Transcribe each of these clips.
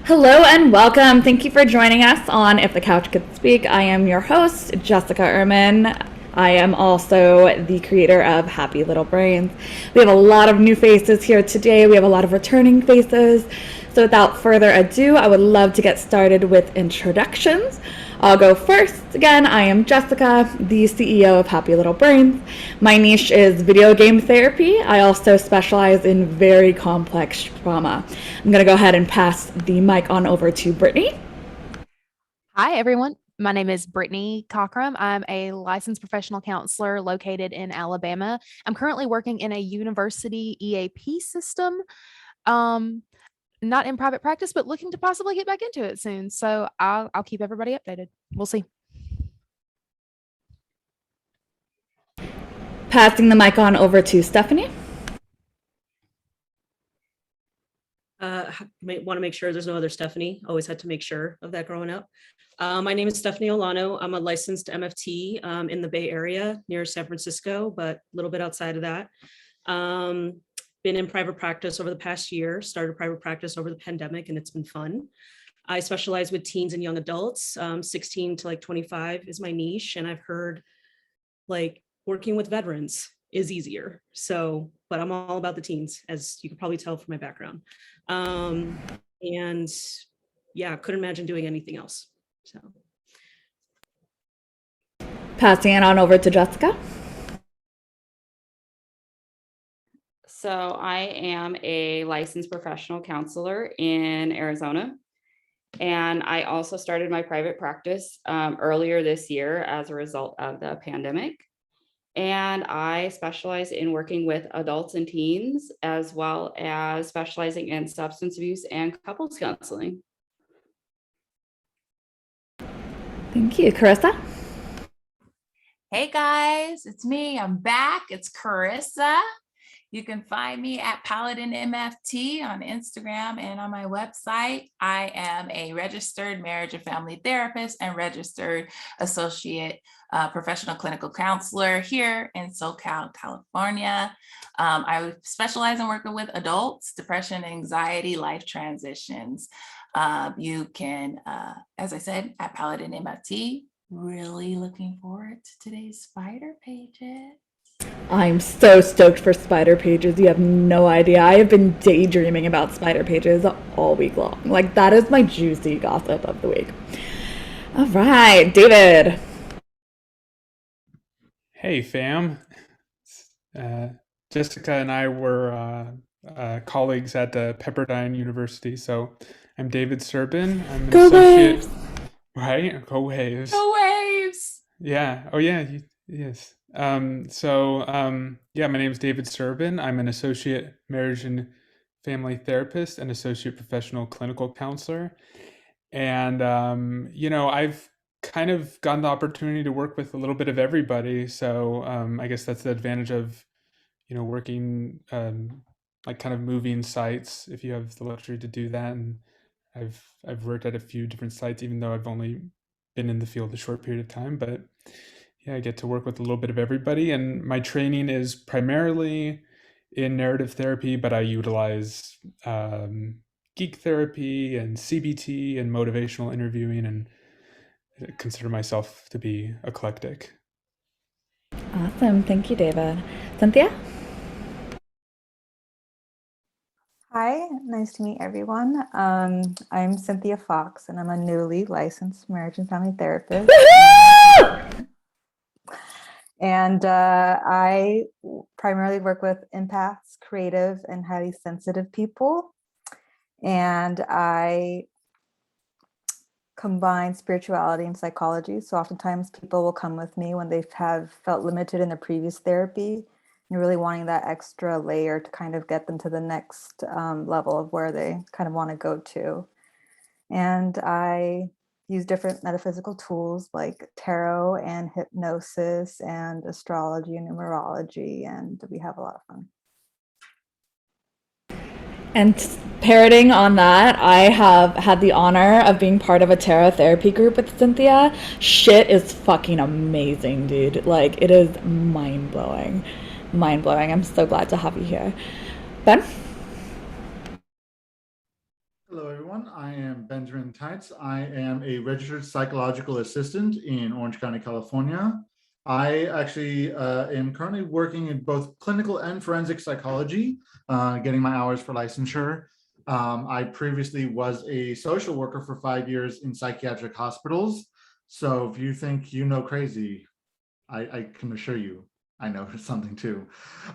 Hello and welcome. Thank you for joining us on If the Couch Could Speak. I am your host, Jessica Ehrman. I am also the creator of Happy Little Brains. We have a lot of new faces here today. We have a lot of returning faces. So without further ado, I would love to get started with introductions. I'll go first. Again, I am Jessica, the CEO of Happy Little Brains. My niche is video game therapy. I also specialize in very complex trauma. I'm going to go ahead and pass the mic on over to Brittany. Hi, everyone. My name is Brittany Cockrum. I'm a licensed professional counselor located in Alabama. I'm currently working in a university EAP system, not in private practice, but looking to possibly get back into it soon. So I'll keep everybody updated. We'll see. Passing the mic on over to Stephanie. Might want to make sure there's no other Stephanie. Always had to make sure of that growing up. My name is Stephanie Olano. I'm a licensed MFT in the Bay Area near San Francisco, but a little bit outside of that. Been in private practice over the past year, started private practice over the pandemic, and it's been fun. I specialize with teens and young adults. 16 to like 25 is my niche, and I've heard like working with veterans is easier. So, but I'm all about the teens, as you can probably tell from my background. And yeah, couldn't imagine doing anything else. So Passing it on over to Jessica. So I am a licensed professional counselor in Arizona. And I also started my private practice earlier this year as a result of the pandemic. And I specialize in working with adults and teens, as well as specializing in substance abuse and couples counseling. Thank you. Carissa? Hey guys, it's me. I'm back. It's Carissa. You can find me at Paladin MFT on Instagram and on my website. I am a registered marriage and family therapist and registered associate professional clinical counselor here in SoCal, California. I specialize in working with adults, depression, anxiety, life transitions. You can, as I said, at Paladin MFT, really looking forward to today's spider pages. I'm so stoked for spider pages. You have no idea. I have been daydreaming about spider pages all week long. Like, that is my juicy gossip of the week. All right, David. Hey, fam. Jessica and I were colleagues at Pepperdine University. So I'm David Serbin. I'm an Go associate. Waves! Right? Go Waves. Go Waves! Yeah. Oh, yeah. Yes. Yeah, my name is David Serbin. I'm an associate marriage and family therapist and associate professional clinical counselor. And, I've kind of gotten the opportunity to work with a little bit of everybody. So I guess that's the advantage of, working like kind of moving sites if you have the luxury to do that. And I've worked at a few different sites, even though I've only been in the field a short period of time. But yeah, I get to work with a little bit of everybody. And my training is primarily in narrative therapy, but I utilize geek therapy and CBT and motivational interviewing, and consider myself to be eclectic. Awesome. Thank you, David. Cynthia? Hi, nice to meet everyone. I'm Cynthia Fox, and I'm a newly licensed marriage and family therapist. And I primarily work with empaths, creative, and highly sensitive people. And I combine spirituality and psychology. So oftentimes people will come with me when they have felt limited in their previous therapy and really wanting that extra layer to kind of get them to the next level of where they kind of want to go to. And I use different metaphysical tools like tarot and hypnosis and astrology and numerology, and we have a lot of fun. And parroting on that, I have had the honor of being part of a tarot therapy group with Cynthia. Shit is fucking amazing, dude. Like, it is mind-blowing. Mind-blowing. I'm so glad to have you here. Ben? Hello, everyone. I am Benjamin Teitz. I am a registered psychological assistant in Orange County, California. I actually am currently working in both clinical and forensic psychology, getting my hours for licensure. I previously was a social worker for 5 years in psychiatric hospitals. So if you think you know crazy, I can assure you I know something too.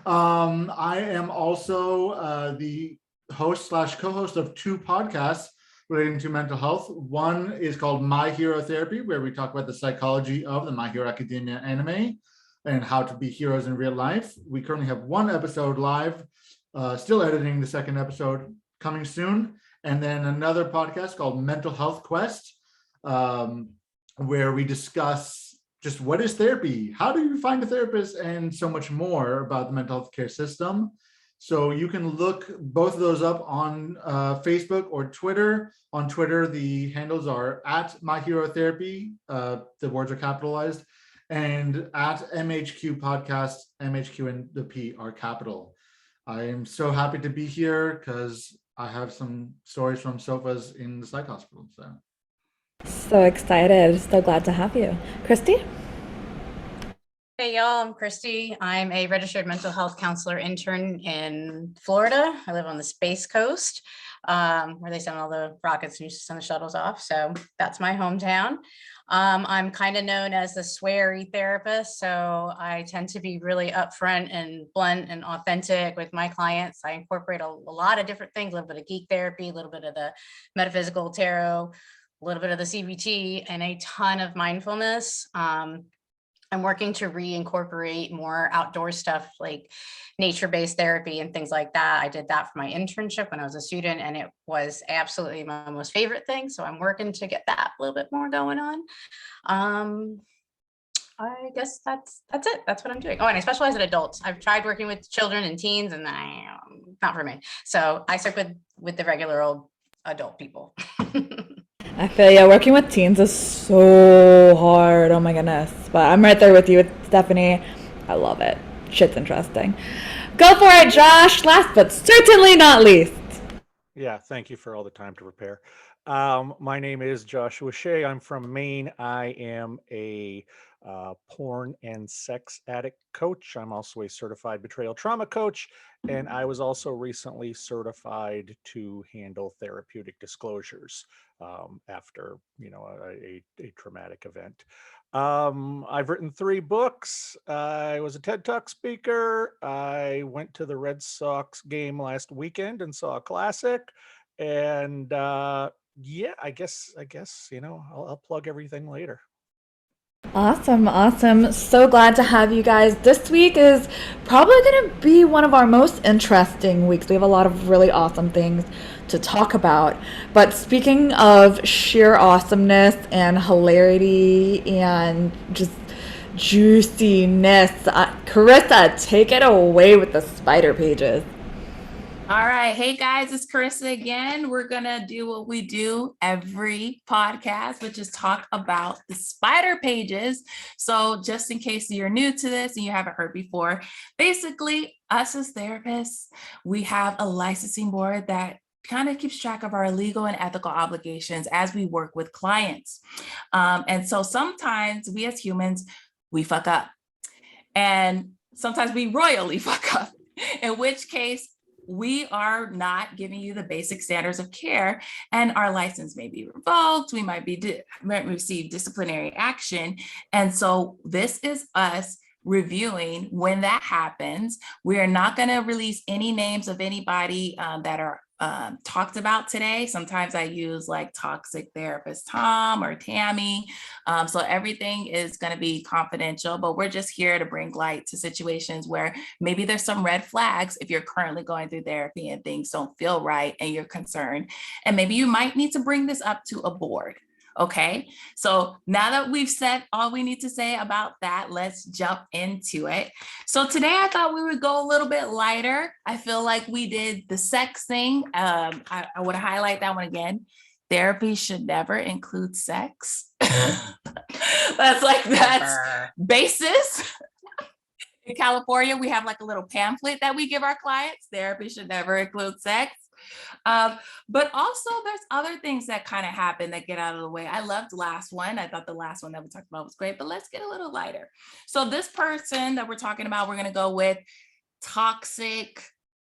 I am also the host slash co-host of 2 podcasts relating to mental health. One is called My Hero Therapy, where we talk about the psychology of the My Hero Academia anime and how to be heroes in real life. We currently have 1 episode live, still editing the 2nd episode coming soon. And then another podcast called Mental Health Quest, where we discuss just what is therapy, how do you find a therapist, and so much more about the mental health care system. So you can look both of those up on Facebook or Twitter. On Twitter, the handles are at My Hero Therapy, the words are capitalized, and at MHQ Podcast, MHQ and the P are capital. I am so happy to be here because I have some stories from sofas in the psych hospital. So excited. So glad to have you. Christy? Hey y'all, I'm Christy. I'm a registered mental health counselor intern in Florida. I live on the Space Coast, where they send all the rockets and used to send the shuttles off. So that's my hometown. I'm kind of known as the sweary therapist. So I tend to be really upfront and blunt and authentic with my clients. I incorporate a lot of different things, a little bit of geek therapy, a little bit of the metaphysical tarot, a little bit of the CBT, and a ton of mindfulness. I'm working to reincorporate more outdoor stuff like nature-based therapy and things like that. I did that for my internship when I was a student, and it was absolutely my most favorite thing. So I'm working to get that a little bit more going on. I guess that's it. That's what I'm doing. Oh, and I specialize in adults. I've tried working with children and teens, and not for me. So I stick with the regular old adult people. I feel you. Working with teens is so hard. Oh my goodness. But I'm right there with you, with Stephanie. I love it. Shit's interesting. Go for it, Josh. Last but certainly not least. Yeah, thank you for all the time to prepare. My name is Joshua Shea. I'm from Maine. I am a porn and sex addict coach. I'm also a certified betrayal trauma coach, and I was also recently certified to handle therapeutic disclosures after, a traumatic event. I've written 3 books. I was a TED Talk speaker. I went to the Red Sox game last weekend and saw a classic. And yeah, I guess I'll plug everything later. Awesome. So glad to have you guys. This week is probably going to be one of our most interesting weeks. We have a lot of really awesome things to talk about. But speaking of sheer awesomeness and hilarity and just juiciness, Carissa, take it away with the spider pages. All right. Hey guys, it's Carissa again. We're going to do what we do every podcast, which is talk about the spider pages. So just in case you're new to this and you haven't heard before, basically us as therapists, we have a licensing board that kind of keeps track of our legal and ethical obligations as we work with clients. And so sometimes we as humans, we fuck up, and sometimes we royally fuck up, in which case we are not giving you the basic standards of care, and our license may be revoked. We might receive disciplinary action. And so this is us reviewing when that happens. We are not going to release any names of anybody that are talked about today. Sometimes I use like toxic therapist Tom or Tammy. So everything is going to be confidential, but we're just here to bring light to situations where maybe there's some red flags if you're currently going through therapy and things don't feel right and you're concerned. And maybe you might need to bring this up to a board. Okay, so now that we've said all we need to say about that, let's jump into it. So today I thought we would go a little bit lighter. I feel like we did the sex thing. I would highlight that one again. Therapy should never include sex. That's basis. In California, we have like a little pamphlet that we give our clients. Therapy should never include sex. But also there's other things that kind of happen that get out of the way. I loved the last one. I thought the last one that we talked about was great, but let's get a little lighter. So this person that we're talking about, we're going to go with toxic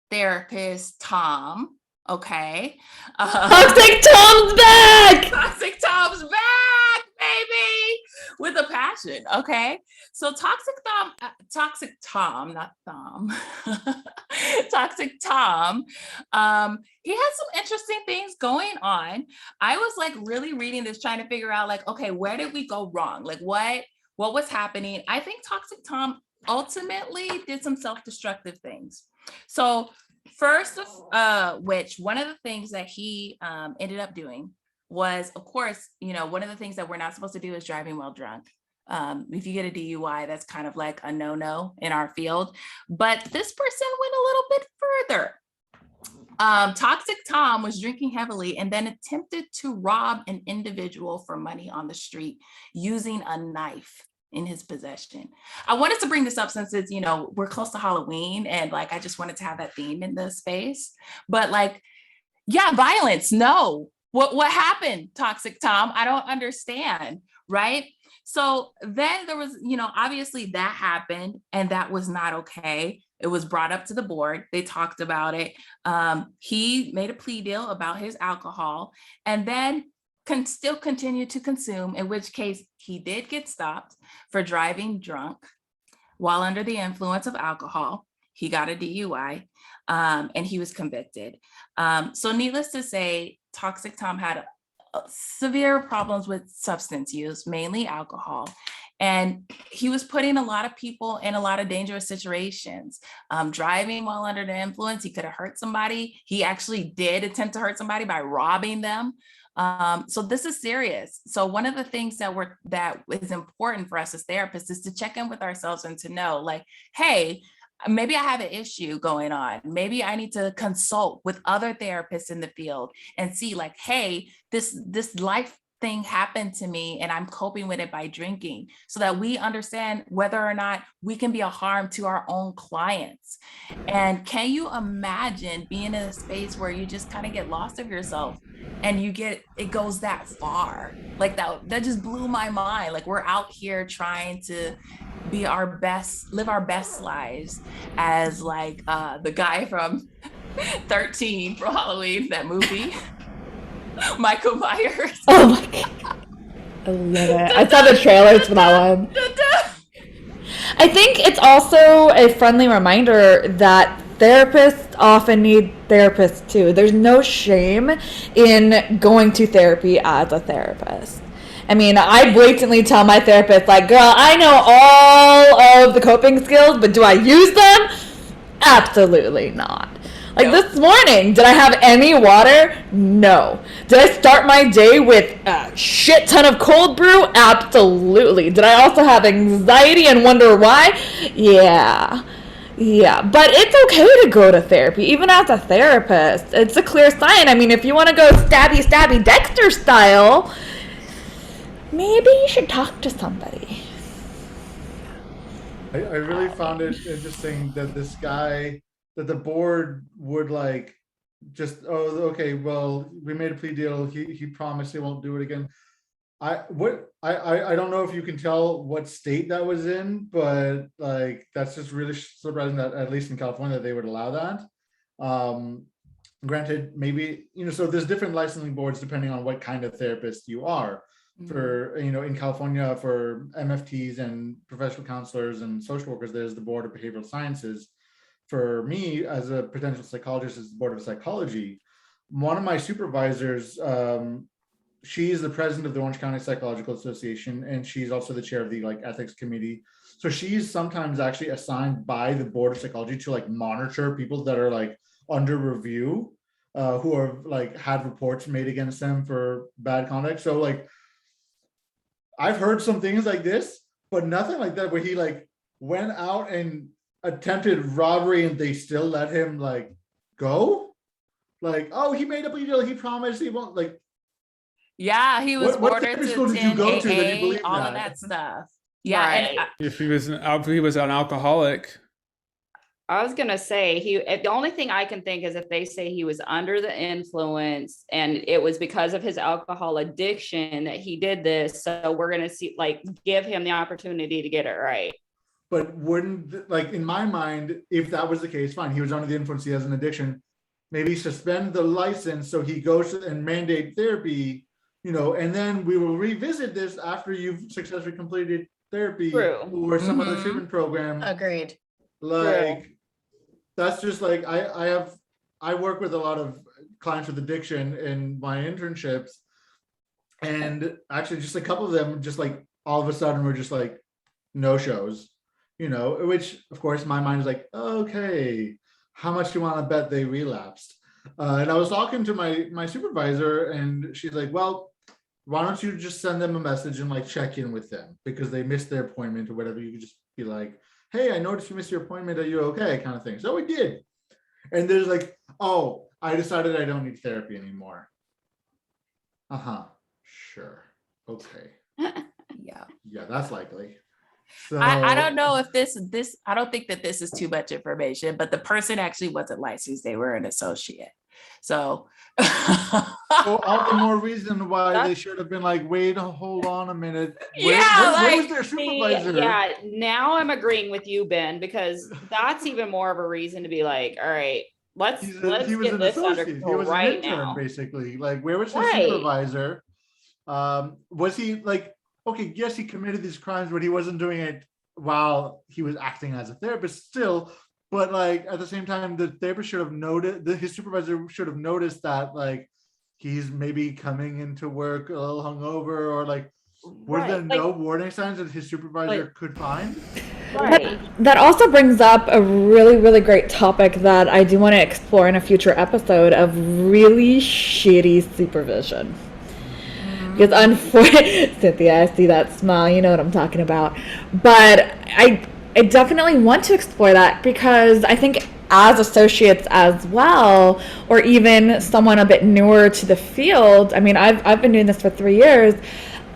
therapist Tom. Okay. Toxic Tom's back. Toxic Tom's back, baby, with a passion. Okay. So toxic Tom, not Thom. Toxic Tom. He has some interesting things going on. I was like really reading this, trying to figure out like, okay, where did we go wrong? Like what was happening? I think toxic Tom ultimately did some self-destructive things. So first of which, one of the things that he ended up doing was, of course, one of the things that we're not supposed to do is driving while drunk. If you get a DUI, that's kind of like a no-no in our field. But this person went a little bit further. Toxic Tom was drinking heavily and then attempted to rob an individual for money on the street using a knife in his possession. I wanted to bring this up since it's, we're close to Halloween and like, I just wanted to have that theme in the space, but like, yeah, violence. No, what happened, Toxic Tom? I don't understand. Right. So then there was, obviously that happened and that was not okay. It was brought up to the board. They talked about it. He made a plea deal about his alcohol and then can still continue to consume, in which case he did get stopped for driving drunk while under the influence of alcohol. He got a DUI and he was convicted. So needless to say, Toxic Tom had severe problems with substance use, mainly alcohol. And he was putting a lot of people in a lot of dangerous situations. Driving while under the influence, he could have hurt somebody. He actually did attempt to hurt somebody by robbing them. So this is serious. So one of the things that is important for us as therapists is to check in with ourselves and to know like, hey, maybe I have an issue going on. Maybe I need to consult with other therapists in the field and see like, hey, this life thing happened to me and I'm coping with it by drinking, so that we understand whether or not we can be a harm to our own clients. And can you imagine being in a space where you just kind of get lost of yourself and it goes that far? Like that just blew my mind. Like we're out here trying to be our best, live our best lives as like the guy from 13 from Halloween, that movie. Michael Myers. Oh my God. I love it. I saw the trailers for that one. I think it's also a friendly reminder that therapists often need therapists too. There's no shame in going to therapy as a therapist. I mean, I blatantly tell my therapist, like, girl, I know all of the coping skills, but do I use them? Absolutely not. Like this morning, did I have any water? No. Did I start my day with a shit ton of cold brew? Absolutely. Did I also have anxiety and wonder why? Yeah. But it's okay to go to therapy, even as a therapist. It's a clear sign. I mean, if you want to go stabby Dexter style, maybe you should talk to somebody. I really found it interesting that this guy, that the board would like just, oh, okay, well, we made a plea deal. He promised he won't do it again. I don't know if you can tell what state that was in, but like that's just really surprising that at least in California they would allow that. Granted, maybe so there's different licensing boards depending on what kind of therapist you are. For in California, for MFTs and professional counselors and social workers, there's the Board of Behavioral Sciences. For me, as a potential psychologist, is the Board of Psychology. One of my supervisors, she's the president of the Orange County Psychological Association, and she's also the chair of the ethics committee. So she's sometimes actually assigned by the Board of Psychology to monitor people that are under review, who are had reports made against them for bad conduct. So I've heard some things like this, but nothing like that where he went out and attempted robbery and they still let him go. Oh, he made up a deal. He promised he won't Yeah, he was what ordered therapy to school did you go to that you AA, believe all that? of that stuff. Yeah, Right. and If he was an alcoholic, I was gonna say the only thing I can think is if they say he was under the influence and it was because of his alcohol addiction that he did this. So we're gonna give him the opportunity to get it right. But wouldn't, like, in my mind, if that was the case, fine, he was under the influence, he has an addiction, maybe suspend the license so he goes and mandate therapy, and then we will revisit this after you've successfully completed therapy. True. Or some other Mhm. treatment program. Agreed. Like, that's just like, I work with a lot of clients with addiction in my internships, and actually just a couple of them just like all of a sudden were just like no shows, which of course my mind is like, okay, how much do you want to bet they relapsed? And I was talking to my supervisor, and she's like, well, why don't you just send them a message and like check in with them because they missed their appointment or whatever. You could just be like, hey, I noticed you missed your appointment. Are you okay? Kind of thing. So we did. And there's like, oh, I decided I don't need therapy anymore. Sure. Okay. Yeah. Yeah, that's likely. So I don't know if this, I don't think that this is too much information, but the person actually wasn't licensed. They were an associate. So. So all the more reason why they should have been like, wait, hold on a minute. Where was their supervisor? Yeah, now I'm agreeing with you, Ben, because that's even more of a reason to be like, all right, let's He get was an this under associate. He control was an right intern, now. basically. Like, where was his Right. supervisor? Was he like, okay, yes, he committed these crimes, but he wasn't doing it while he was acting as a therapist still. But like at the same time, the therapist should have noted, his supervisor should have noticed that like he's maybe coming into work a little hungover, or like, were there no warning signs that his supervisor could find? Right. That also brings up a really, really great topic that I do want to explore in a future episode of really shitty supervision. Because unfortunately, Cynthia, I see that smile, you know what I'm talking about. But I definitely want to explore that because I think as associates as well, or even someone a bit newer to the field, I mean, I've been doing this for 3 years.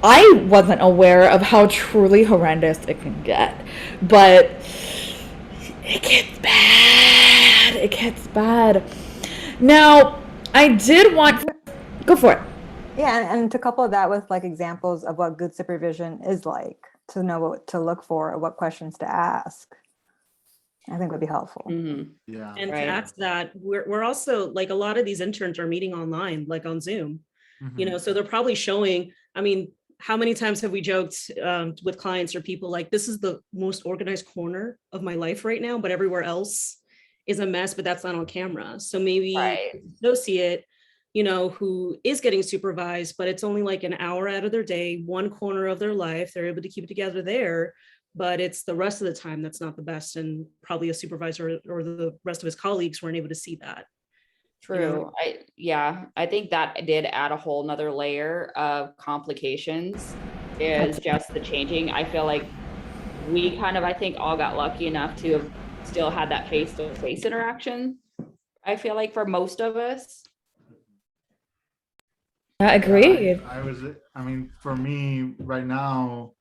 I wasn't aware of how truly horrendous it can get. But it gets bad. It gets bad. Now, I did want... Go for it. Yeah, and to couple that with like examples of what good supervision is like, to know what to look for or what questions to ask, I think would be helpful. Mm-hmm. Yeah. And Right. to add to that, we're also like, a lot of these interns are meeting online, like on Zoom, so they're probably showing, I mean, how many times have we joked with clients or people like, this is the most organized corner of my life right now, but everywhere else is a mess, but that's not on camera. So maybe Right. associate, who is getting supervised, but it's only like an hour out of their day, one corner of their life, they're able to keep it together there, but it's the rest of the time that's not the best. And probably a supervisor or the rest of his colleagues weren't able to see that. True. I think that did add a whole nother layer of complications, is just the changing. I feel like we kind of, I think, all got lucky enough to have still had that face-to-face interaction. I feel like for most of us. Agreed. I mean, for me right now,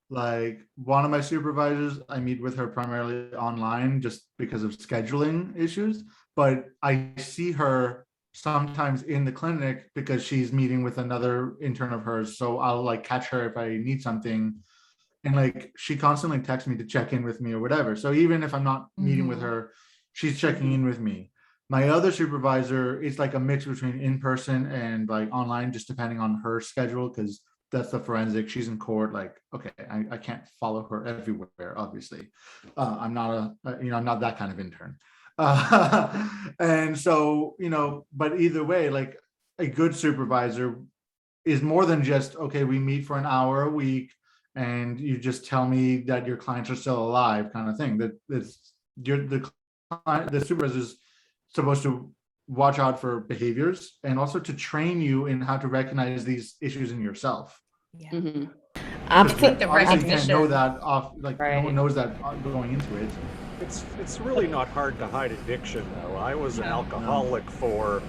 like one of my supervisors, I meet with her primarily online just because of scheduling issues, but I see her sometimes in the clinic because she's meeting with another intern of hers. So I'll like catch her if I need something. And like, she constantly texts me to check in with me or whatever. So even if I'm not meeting with her, she's checking in with me. My other supervisor, it's like a mix between in-person and like online, just depending on her schedule, because that's the forensic. She's in court. Like, okay, I can't follow her everywhere. Obviously, I'm not I'm not that kind of intern. And so, but either way, like a good supervisor is more than just, okay, we meet for an hour a week and you just tell me that your clients are still alive, kind of thing. The supervisor is supposed to watch out for behaviors and also to train you in how to recognize these issues in yourself. Yeah. Mhm. Absolutely. The Obviously, you can't recognition. know that off, like no Right. one knows that going into it. It's really not hard to hide addiction, though. I was an alcoholic for,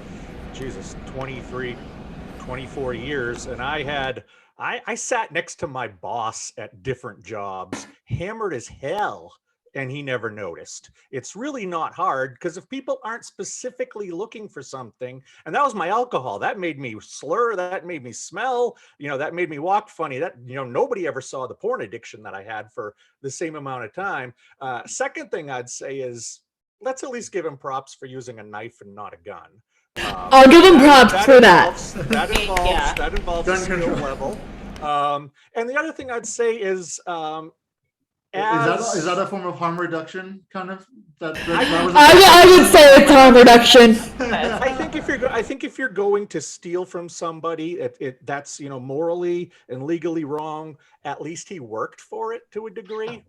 24 years, and I sat next to my boss at different jobs, hammered as hell, and he never noticed. It's really not hard, because if people aren't specifically looking for something, and that was my alcohol, that made me slur, that made me smell, that made me walk funny, that, nobody ever saw the porn addiction that I had for the same amount of time. Second thing I'd say is, let's at least give him props for using a knife and not a gun. I'll give him props for that. That involves a skill level. And the other thing I'd say is, is that a form of harm reduction, kind of? I would say it's harm reduction. I think if you're going to steal from somebody, that's morally and legally wrong. At least he worked for it to a degree.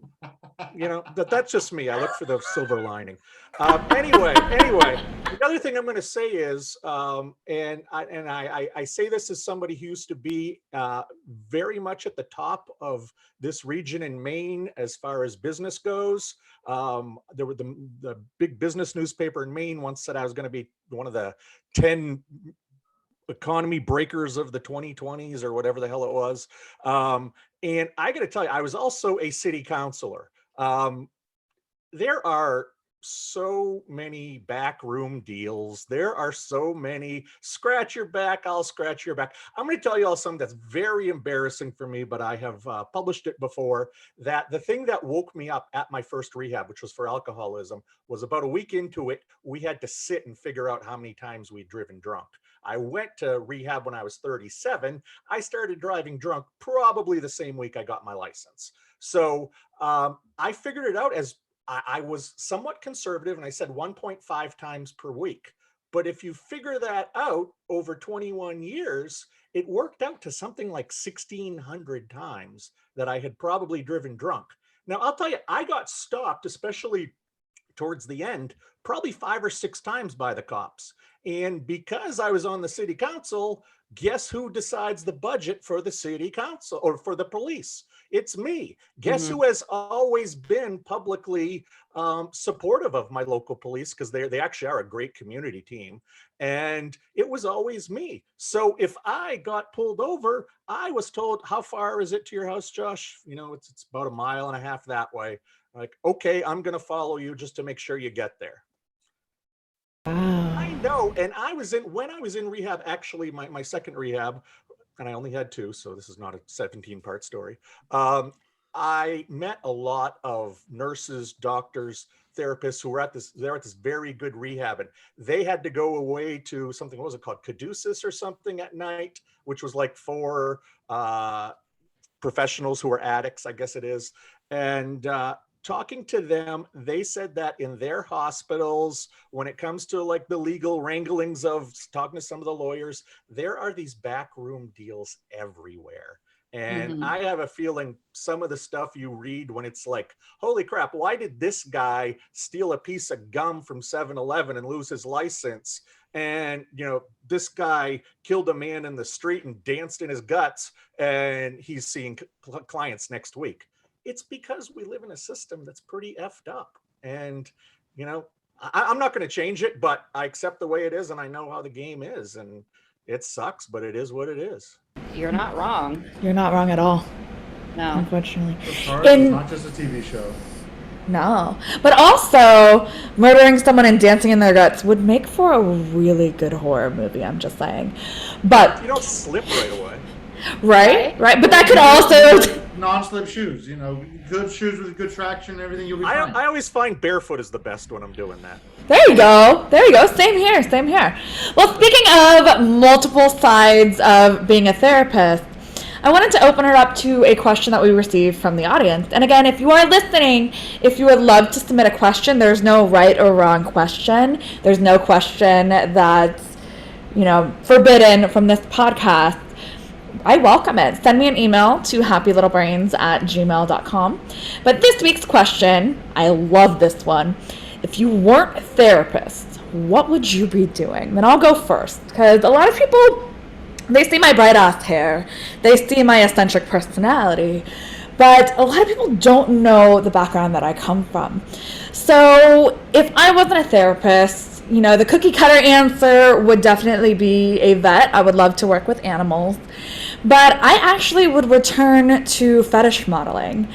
That's just me. I look for the silver lining. Anyway, the other thing I'm going to say is, and I say this as somebody who used to be very much at the top of this region in Maine as far as business goes. There were the big business newspaper in Maine once said I was going to be one of the 10 economy breakers of the 2020s or whatever the hell it was. And I got to tell you, I was also a city councilor. There are so many backroom deals. There are so many scratch your back, I'll scratch your back. I'm going to tell you all something that's very embarrassing for me, but I have published it before, that the thing that woke me up at my first rehab, which was for alcoholism, was about a week into it, we had to sit and figure out how many times we'd driven drunk. I went to rehab when I was 37. I started driving drunk probably the same week I got my license. So I figured it out as I was somewhat conservative, and I said 1.5 times per week. But if you figure that out over 21 years, it worked out to something like 1,600 times that I had probably driven drunk. Now, I'll tell you, I got stopped, especially towards the end, probably 5 or 6 times by the cops. And because I was on the city council, guess who decides the budget for the city council or for the police? It's me. Guess who has always been publicly supportive of my local police, because they actually are a great community team. And it was always me. So if I got pulled over, I was told, how far is it to your house, Josh? It's about 1.5 miles that way. Like, okay, I'm going to follow you just to make sure you get there. I know. And when I was in rehab, actually my second rehab, and I only had 2, so this is not a 17-part story. I met a lot of nurses, doctors, therapists who were they're at this very good rehab, and they had to go away to something, what was it called? Caduceus or something at night, which was like for professionals who are addicts, I guess it is. And talking to them, they said that in their hospitals, when it comes to like the legal wranglings of talking to some of the lawyers, there are these backroom deals everywhere. And I have a feeling some of the stuff you read when it's like, holy crap, why did this guy steal a piece of gum from 7-Eleven and lose his license? And, this guy killed a man in the street and danced in his guts, and he's seeing clients next week. It's because we live in a system that's pretty effed up. And, I'm not going to change it, but I accept the way it is, and I know how the game is. And it sucks, but it is what it is. You're not wrong. You're not wrong at all. No. Unfortunately. It's not just a TV show. No. But also, murdering someone and dancing in their guts would make for a really good horror movie, I'm just saying. But you don't slip right away. Right? But that could also non-slip shoes, good shoes with good traction and everything, you'll be fine. I always find barefoot is the best when I'm doing that. There you go. Same here. Well, speaking of multiple sides of being a therapist, I wanted to open it up to a question that we received from the audience. And again, if you are listening, if you would love to submit a question, there's no right or wrong question. There's no question that's, forbidden from this podcast. I welcome it. Send me an email to happylittlebrains@gmail.com. But this week's question, I love this one. If you weren't a therapist, what would you be doing? Then I'll go first, because a lot of people, they see my bright ass hair, they see my eccentric personality, but a lot of people don't know the background that I come from. So if I wasn't a therapist, the cookie cutter answer would definitely be a vet. I would love to work with animals. But I actually would return to fetish modeling.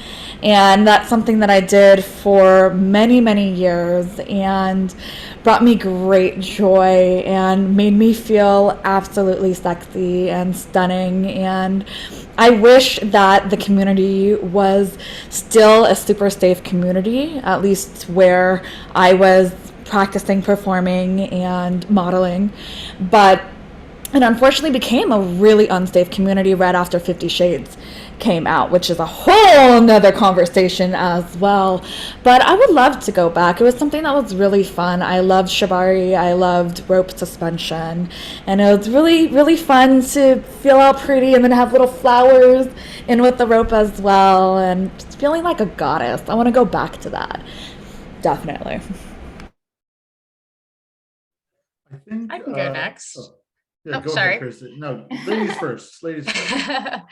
And that's something that I did for many, many years and brought me great joy and made me feel absolutely sexy and stunning. And I wish that the community was still a super safe community, at least where I was practicing performing and modeling. But it unfortunately became a really unsafe community right after 50 Shades came out, which is a whole nother conversation as well. But I would love to go back. It was something that was really fun. I loved shibari, I loved rope suspension, and it was really, really fun to feel all pretty and then have little flowers in with the rope as well, and just feeling like a goddess. I want to go back to that. Definitely. I think I can go next. Yeah, Oh, go sorry. ahead, Kristen. No, ladies first. Ladies first.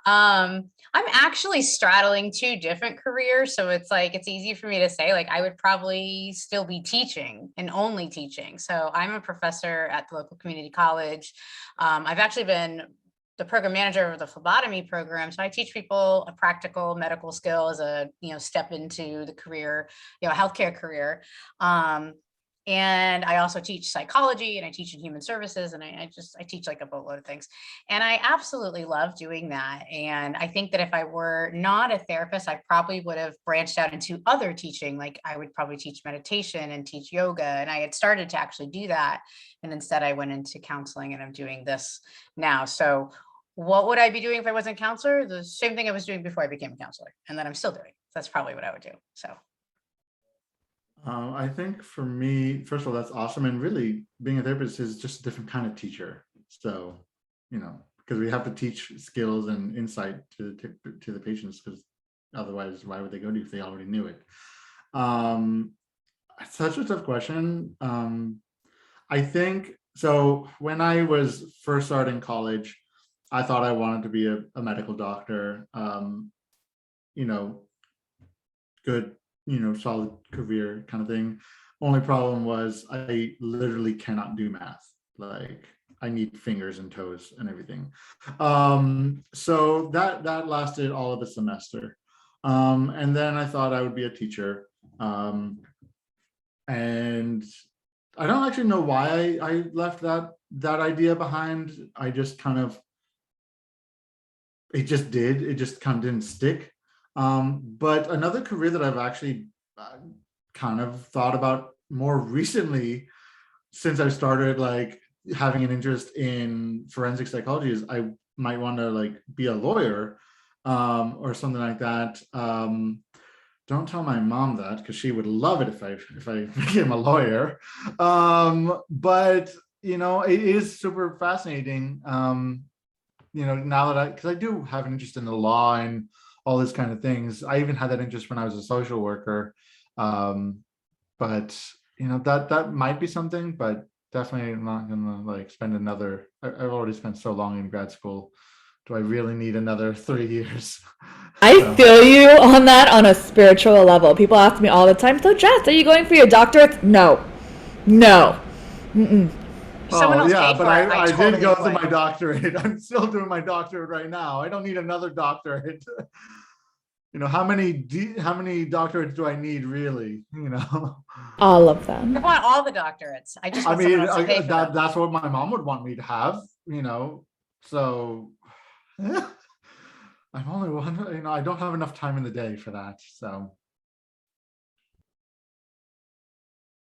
I'm actually straddling two different careers, so it's like it's easy for me to say like I would probably still be teaching and only teaching. So I'm a professor at the local community college. I've actually been the program manager of the phlebotomy program, so I teach people a practical medical skill as a step into the career, healthcare career. And I also teach psychology and I teach in human services, and I teach like a boatload of things. And I absolutely love doing that. And I think that if I were not a therapist, I probably would have branched out into other teaching. Like I would probably teach meditation and teach yoga. And I had started to actually do that. And instead I went into counseling, and I'm doing this now. So what would I be doing if I wasn't a counselor? The same thing I was doing before I became a counselor, and that I'm still doing. That's probably what I would do. So. I think for me, first of all, that's awesome. And really being a therapist is just a different kind of teacher. So, because we have to teach skills and insight to the patients, because otherwise, why would they go to you if they already knew it? Such a tough question. I think, so when I was first starting college, I thought I wanted to be a medical doctor, good, solid career kind of thing. Only problem was I literally cannot do math. Like I need fingers and toes and everything. So that lasted all of a semester. And then I thought I would be a teacher. And I don't actually know why I left that idea behind. I just kind of, it just kind of didn't stick. But another career that I've actually kind of thought about more recently, since I started like having an interest in forensic psychology, is I might want to like be a lawyer or something like that. Don't tell my mom that, because she would love it if I became a lawyer. But it is super fascinating. Now that because I do have an interest in the law and all this kind of things. I even had that interest when I was a social worker. But that might be something, but definitely I'm not gonna like spend another, I've already spent so long in grad school. Do I really need another 3 years? I feel you on that on a spiritual level. People ask me all the time, so Jess, are you going for your doctorate? No. Mm-mm. Someone else paid but for it, I totally did go through would. my doctorate. I'm still doing my doctorate right now. I don't need another doctorate. How many doctorates do I need, really? All of them. I want all the doctorates. I just want someone else to pay for them. That's what my mom would want me to have. So I'm only one. I don't have enough time in the day for that. So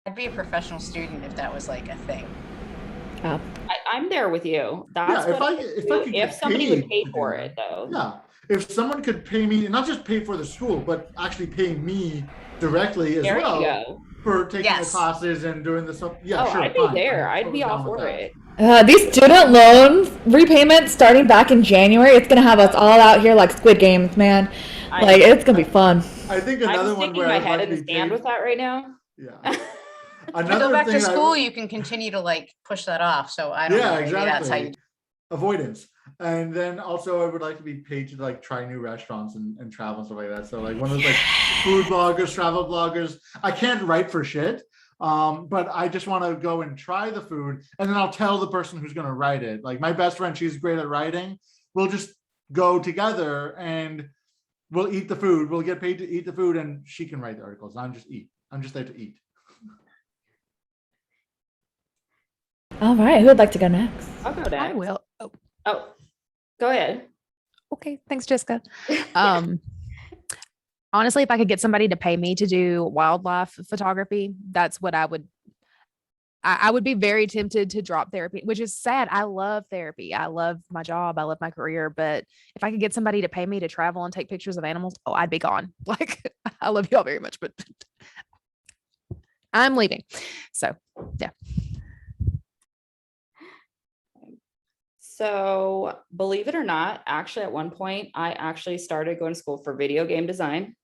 I'd be a professional student if that was like a thing. I'm there with you. That's yeah, what if somebody would pay for that. it though. Yeah. If someone could pay me, not just pay for the school, but actually pay me directly as There you well go. for taking Yes. the classes and doing the stuff. Yeah, sure. I'd be fine. there. I'm I'd totally be all down with for that. it. These student loan repayments starting back in January, it's going to have us all out here like Squid Games, man. Like, it's going to be fun. I think I'm another one sticking where my I'd head like in to the be sand paid. with that right now. Yeah. If you go Another back to thing school, you can continue to like push that off. So I don't know. Yeah, Maybe that's how exactly. you Avoidance. And then also I would like to be paid to like try new restaurants and travel and stuff like that. So like one of those like food bloggers, travel bloggers. I can't write for shit. But I just want to go and try the food, and then I'll tell the person who's going to write it. Like my best friend, she's great at writing. We'll just go together and we'll eat the food. We'll get paid to eat the food, and she can write the articles. I'm just there to eat. All right, who would like to go next? I'll go next. I will. Oh, go ahead. Okay, thanks, Jessica. Honestly, if I could get somebody to pay me to do wildlife photography, that's what I would. I would be very tempted to drop therapy, which is sad. I love therapy. I love my job. I love my career. But if I could get somebody to pay me to travel and take pictures of animals, oh, I'd be gone. Like, I love y'all very much, but I'm leaving. So, yeah. So believe it or not, actually at one point, I actually started going to school for video game design.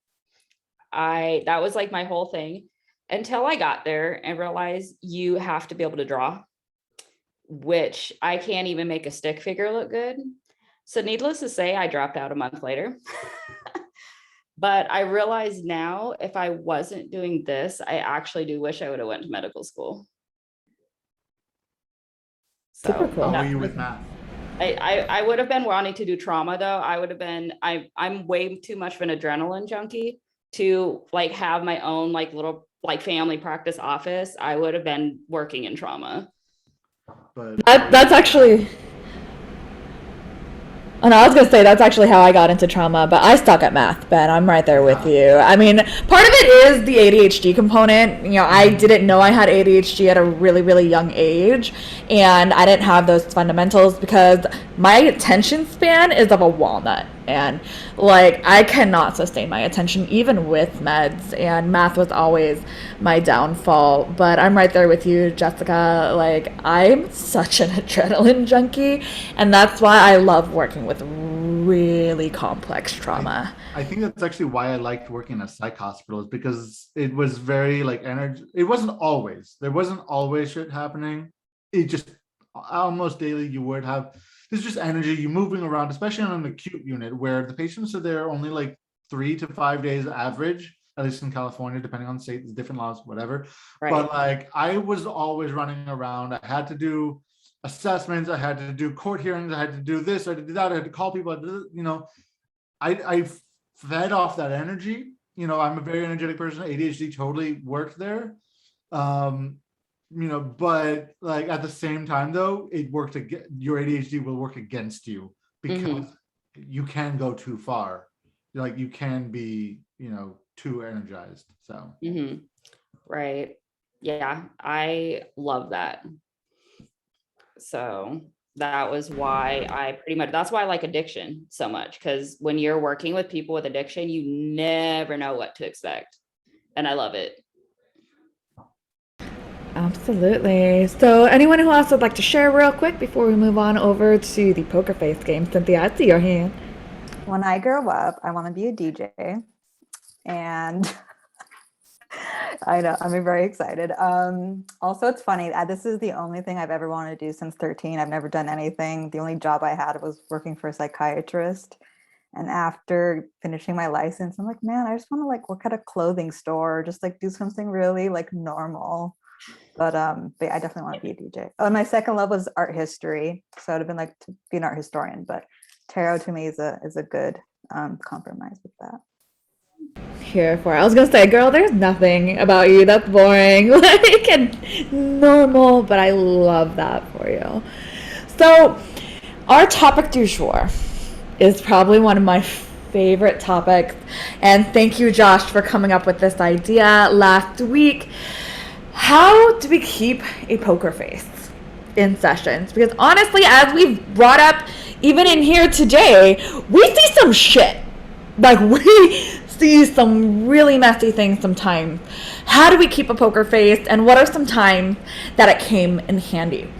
That was like my whole thing until I got there and realized you have to be able to draw, which I can't even make a stick figure look good. So needless to say, I dropped out a month later. But I realize now, if I wasn't doing this, I actually do wish I would have went to medical school. So, Super cool. How are you with math? I would have been wanting to do trauma though. I would have been, I'm way too much of an adrenaline junkie to like have my own like little like family practice office. I would have been working in trauma. But That's actually. And I was gonna say that's actually how I got into trauma, but I stuck at math, Ben. I'm right there with you. I mean, part of it is the ADHD component. You know, I didn't know I had ADHD at a really, really young age, and I didn't have those fundamentals because my attention span is of a walnut, and like I cannot sustain my attention even with meds, and math was always my downfall. But I'm right there with you, Jessica. Like I'm such an adrenaline junkie, and that's why I love working with really complex trauma. I think that's actually why I liked working in a psych hospital, is because it was very like energy. It wasn't always. There wasn't always shit happening. It just almost daily you would have. There's just energy. You moving around, especially on an acute unit where the patients are there only like 3 to 5 days average, at least in California, depending on state, there's different laws, whatever. Right. But like I was always running around. I had to do assessments. I had to do court hearings. I had to do this. I had to do that. I had to call people. I fed off that energy. You know, I'm a very energetic person. ADHD totally worked there. But like at the same time though, it worked again. Your ADHD will work against you because you can go too far. Like you can be, too energized. So Right. Yeah, I love that. So that was why that's why I like addiction so much, because when you're working with people with addiction, you never know what to expect. And I love it. Absolutely. So anyone who else would like to share real quick before we move on over to the poker face game? Cynthia, I see your hand. When I grow up, I want to be a DJ. And I know, I'm very excited. Also, it's funny. This is the only thing I've ever wanted to do since 13. I've never done anything. The only job I had was working for a psychiatrist. And after finishing my license, I'm like, man, I just want to like work at a clothing store, just like do something really like normal. But I definitely want to be a DJ. Oh, and my second love was art history. So I'd have been like to be an art historian, but tarot to me is a good compromise with that. Here for it. I was gonna say, girl, there's nothing about you that's boring, like and normal, but I love that for you. So our topic du jour is probably one of my favorite topics, and thank you, Josh, for coming up with this idea last week. How do we keep a poker face in sessions? Because honestly, as we've brought up even in here today, we see some shit. Like we see some really messy things sometimes. How do we keep a poker face, and what are some times that it came in handy?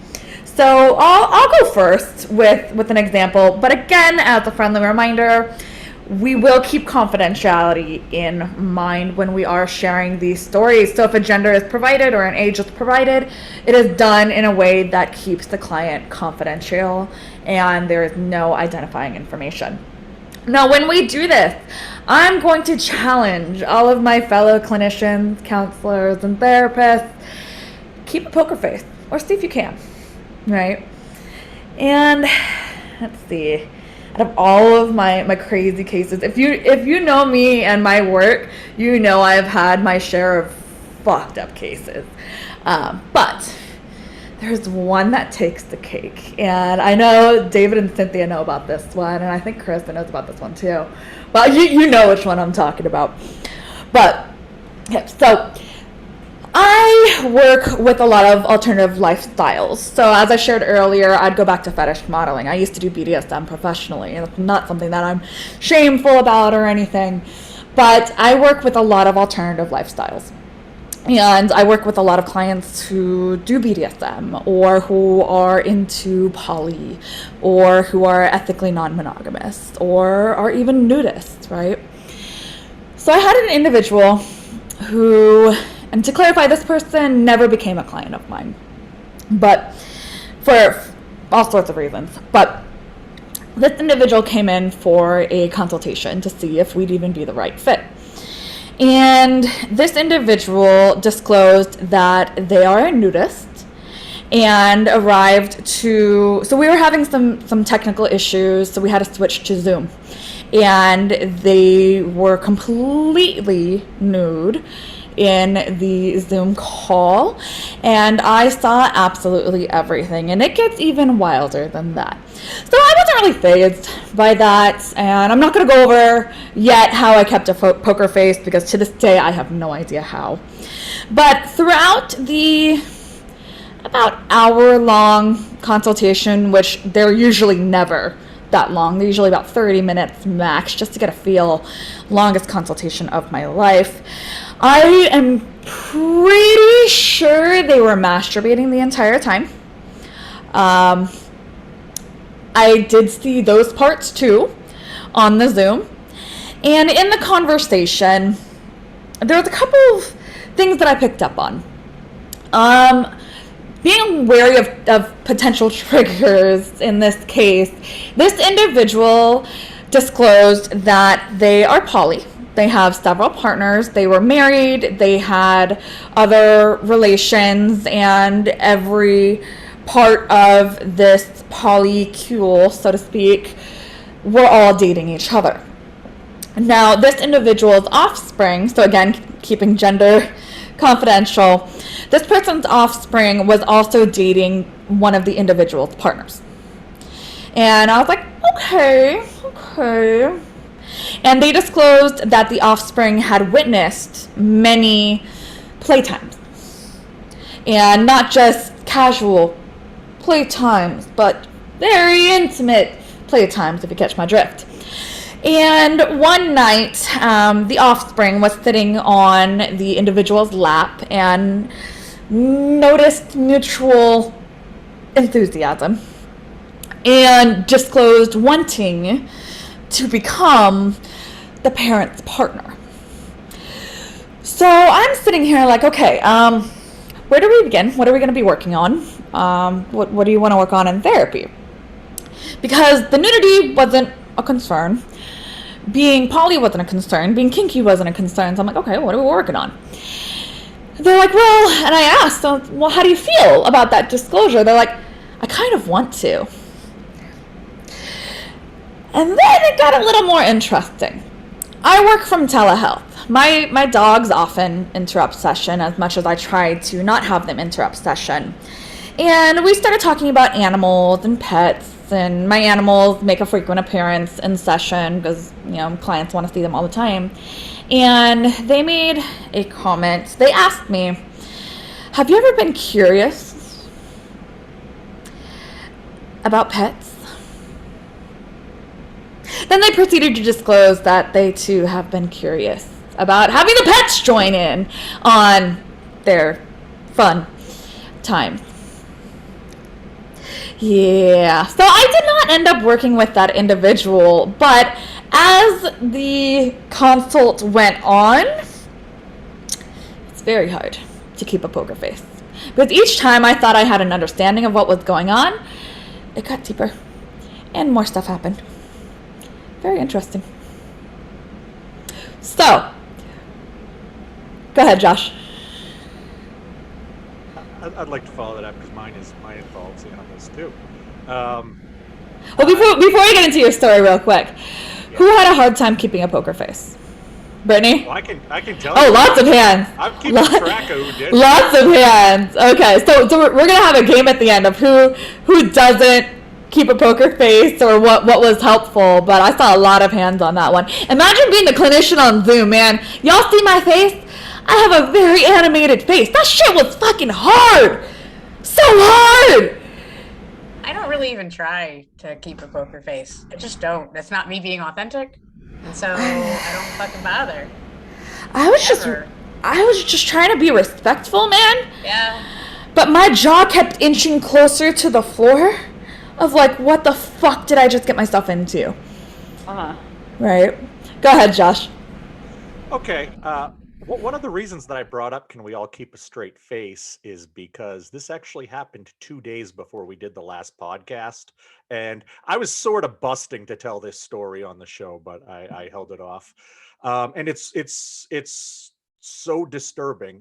So I'll go first with an example, but again, as a friendly reminder, we will keep confidentiality in mind when we are sharing these stories. So if a gender is provided or an age is provided, it is done in a way that keeps the client confidential and there is no identifying information. Now, when we do this, I'm going to challenge all of my fellow clinicians, counselors, and therapists. Keep a poker face, or see if you can, right? And let's see, out of all of my crazy cases, if you know me and my work, you know I've had my share of fucked up cases. But there's one that takes the cake. And I know David and Cynthia know about this one, and I think Carissa knows about this one too. Well, you know which one I'm talking about. But, yeah, so I work with a lot of alternative lifestyles. So as I shared earlier, I'd go back to fetish modeling. I used to do BDSM professionally, and it's not something that I'm shameful about or anything. But I work with a lot of alternative lifestyles. And I work with a lot of clients who do BDSM, or who are into poly, or who are ethically non-monogamous, or are even nudists, right? So I had an individual who, and to clarify, this person never became a client of mine, but for all sorts of reasons. But this individual came in for a consultation to see if we'd even be the right fit. And this individual disclosed that they are a nudist and arrived to, so we were having some technical issues, so we had to switch to Zoom. And they were completely nude in the Zoom call, and I saw absolutely everything, and it gets even wilder than that. So I wasn't really fazed by that, and I'm not going to go over yet how I kept a poker face, because to this day I have no idea how. But throughout the about hour-long consultation, which they're usually never that long, they're usually about 30 minutes max, just to get a feel, longest consultation of my life, I am pretty sure they were masturbating the entire time. I did see those parts too on the Zoom. And in the conversation, there was a couple of things that I picked up on. Being wary of potential triggers in this case, this individual disclosed that they are poly. They have several partners, they were married, they had other relations, and every part of this polycule, so to speak, were all dating each other. Now, this individual's offspring, so again, keeping gender confidential, this person's offspring was also dating one of the individual's partners. And I was like, okay. And they disclosed that the offspring had witnessed many playtimes. And not just casual playtimes, but very intimate playtimes, if you catch my drift. And one night, the offspring was sitting on the individual's lap and noticed mutual enthusiasm and disclosed wanting to become the parent's partner. So I'm sitting here like, okay, where do we begin? What are we going to be working on? What do you want to work on in therapy? Because the nudity wasn't a concern. Being poly wasn't a concern. Being kinky wasn't a concern. So I'm like, okay, what are we working on? They're like, well, and I asked, well, how do you feel about that disclosure? They're like, I kind of want to. And then it got a little more interesting. I work from telehealth. My dogs often interrupt session as much as I try to not have them interrupt session. And we started talking about animals and pets, and my animals make a frequent appearance in session because, clients want to see them all the time. And they made a comment. They asked me, have you ever been curious about pets? Then they proceeded to disclose that they too have been curious about having the pets join in on their fun time. Yeah, so I did not end up working with that individual, but as the consult went on, it's very hard to keep a poker face. Because each time I thought I had an understanding of what was going on, it got deeper and more stuff happened. Very interesting. So, go ahead, Josh. I'd like to follow that up because mine involves animals too. Well, before we get into your story real quick, who had a hard time keeping a poker face? Brittany? Well, I can tell Oh, you. lots of hands. I'm keeping track of who did. Lots of hands. Okay, so we're gonna have a game at the end of who doesn't keep a poker face or what was helpful, but I saw a lot of hands on that one. Imagine being the clinician on Zoom, man. Y'all see my face? I have a very animated face. That shit was fucking hard. So hard. I don't really even try to keep a poker face. I just don't. That's not me being authentic. And so I don't fucking bother. I was Ever. just trying to be respectful, man. Yeah. But my jaw kept inching closer to the floor of like, what the fuck did I just get myself into? Right. Go ahead, Josh. Okay. One of the reasons that I brought up "Can we all keep a straight face" is because this actually happened 2 days before we did the last podcast, and I was sort of busting to tell this story on the show, but I held it off, and it's so disturbing.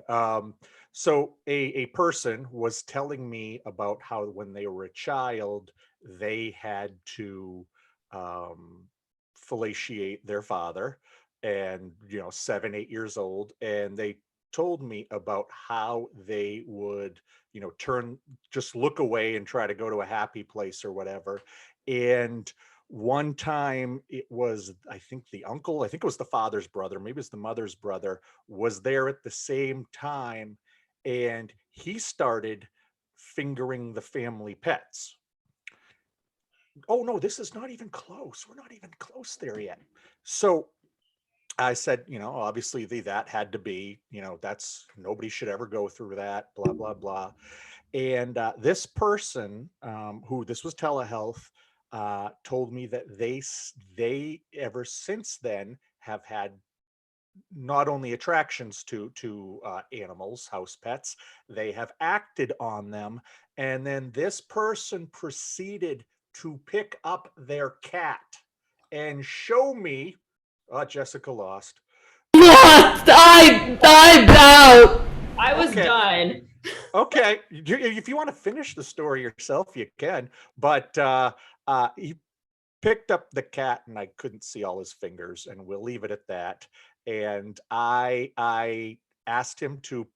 So a person was telling me about how when they were a child, they had to fellatiate their father, and 7, 8 years old, and they told me about how they would just look away and try to go to a happy place or whatever. And one time it was, I think it was the father's brother, maybe it was the mother's brother, was there at the same time, and he started fingering the family pets. Oh no, this is not even close, we're not even close there yet. So I said, obviously that had to be, that's, nobody should ever go through that, blah, blah, blah. And this person, who, this was telehealth, told me that they ever since then have had not only attractions to animals, house pets, they have acted on them. And then this person proceeded to pick up their cat and show me. Jessica lost. Lost. I'm out. I was Okay. done. Okay, if you want to finish the story yourself, you can. But he picked up the cat, and I couldn't see all his fingers, and we'll leave it at that. And I asked him to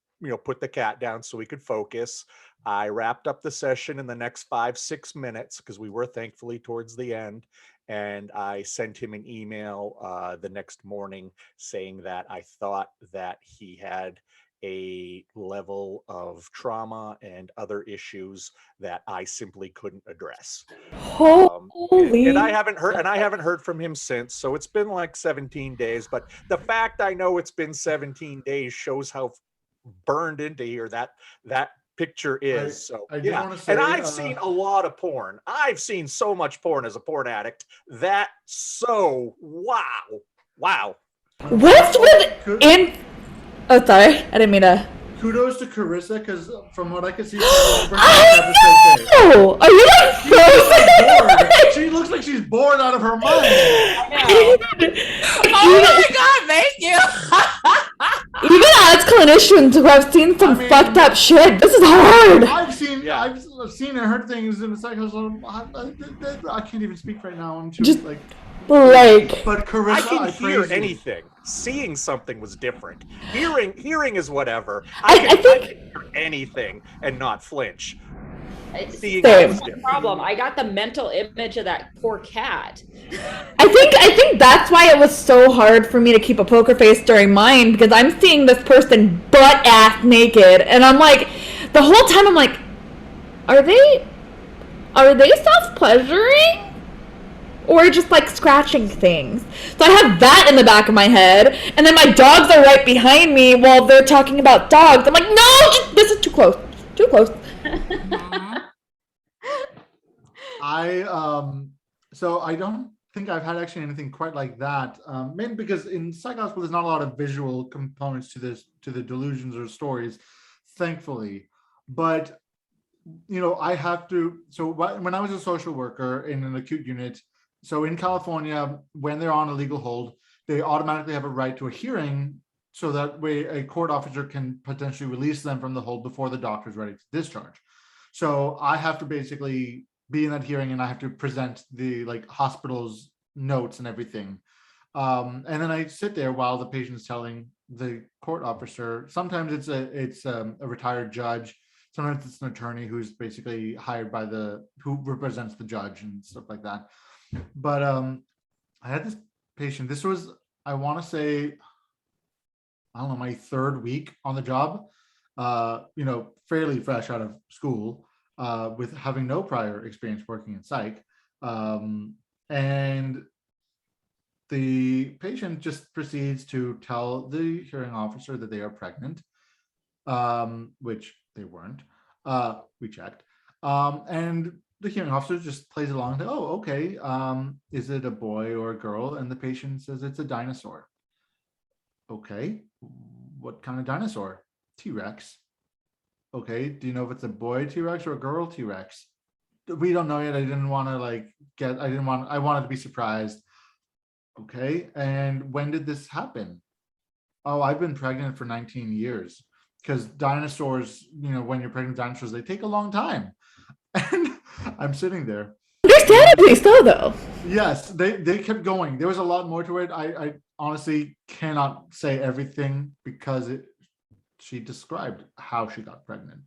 put the cat down so we could focus. I wrapped up the session in the next 5-6 minutes because we were thankfully towards the end. And I sent him an email the next morning saying that I thought that he had a level of trauma and other issues that I simply couldn't address. Holy. And I haven't heard from him since. So it's been like 17 days. But the fact I know it's been 17 days shows how burned into here that picture is. I do want to say, and I've seen a lot of porn. I've seen so much porn as a porn addict. Wow. What's with Oh, sorry. I didn't mean to. Kudos to Carissa, because from what I can see, I know! Are you like frozen? she looks like she's bored out of her mind. Oh my God, thank you. Even as clinicians who have seen some fucked up shit, this is hard. I've seen and heard things in the cycle. I can't even speak right now. I'm too Just like. But Carissa, I can hear anything. Seeing something was different. Hearing is whatever. I can hear anything and not flinch. Seeing That's the problem. I got the mental image of that poor cat. I think that's why it was so hard for me to keep a poker face during mine, because I'm seeing this person butt ass naked, and I'm like, the whole time I'm like, are they self-pleasuring? Or just like scratching things. So I have that in the back of my head, and then my dogs are right behind me while they're talking about dogs. I'm like, no, this is too close. Too close. So I don't think I've had actually anything quite like that. Mainly because in psych hospital, there's not a lot of visual components to the delusions or stories, thankfully. But I have to. So when I was a social worker in an acute unit, So in California, when they're on a legal hold, they automatically have a right to a hearing, so that way a court officer can potentially release them from the hold before the doctor's ready to discharge. So I have to basically be in that hearing, and I have to present the hospital's notes and everything. And then I sit there while the patient's telling the court officer. Sometimes it's a retired judge. Sometimes it's an attorney who's basically hired by who represents the judge and stuff like that. But I had this patient. This was, I want to say, I don't know, my third week on the job. Fairly fresh out of school, with having no prior experience working in psych. And the patient just proceeds to tell the hearing officer that they are pregnant, which they weren't. We checked. And the hearing officer just plays along. Oh, okay. Is it a boy or a girl? And the patient says it's a dinosaur. Okay. What kind of dinosaur? T-Rex. Okay. Do you know if it's a boy T-Rex or a girl T-Rex? We don't know yet. I didn't want to I wanted to be surprised. Okay. And when did this happen? Oh, I've been pregnant for 19 years. Because dinosaurs, when you're pregnant with dinosaurs, they take a long time. And I'm sitting there. Understandably so, though. Yes, they kept going. There was a lot more to it. I honestly cannot say everything, because she described how she got pregnant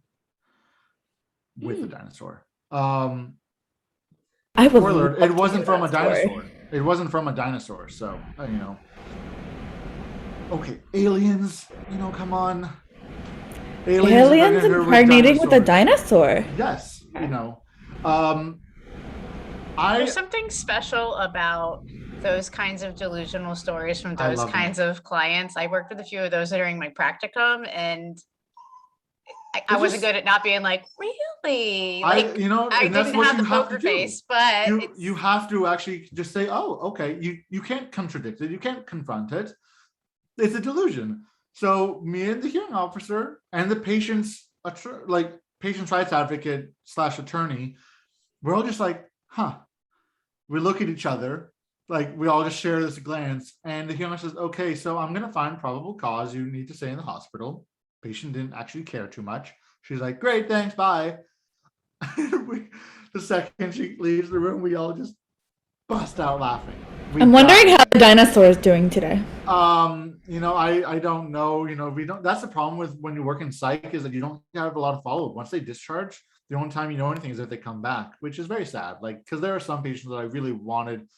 with the dinosaur. I would Spoiler, love it to wasn't hear from a that story. dinosaur. It wasn't from a dinosaur. So, Okay, aliens, come on. Aliens impregnating with a dinosaur. Yes, There's something special about those kinds of delusional stories from I those love kinds of clients. I worked with a few of those during my practicum, and I wasn't good at not being like, really? I I that's didn't what have you the have poker to do. face, but You have to actually just say, oh, okay. You can't contradict it. You can't confront it. It's a delusion. So me and the hearing officer and the patient's patient's rights advocate / attorney, we're all just like, huh. We look at each other, we all just share this glance, and the hearing officer says, okay, so I'm gonna find probable cause. You need to stay in the hospital. Patient didn't actually care too much. She's like, great, thanks, bye. The second she leaves the room, we all just bust out laughing. I'm wondering how the dinosaur is doing today. I don't know. We don't. That's the problem with when you work in psych, is that you don't have a lot of follow up. Once they discharge, the only time you know anything is if they come back, which is very sad. Because there are some patients that I really wanted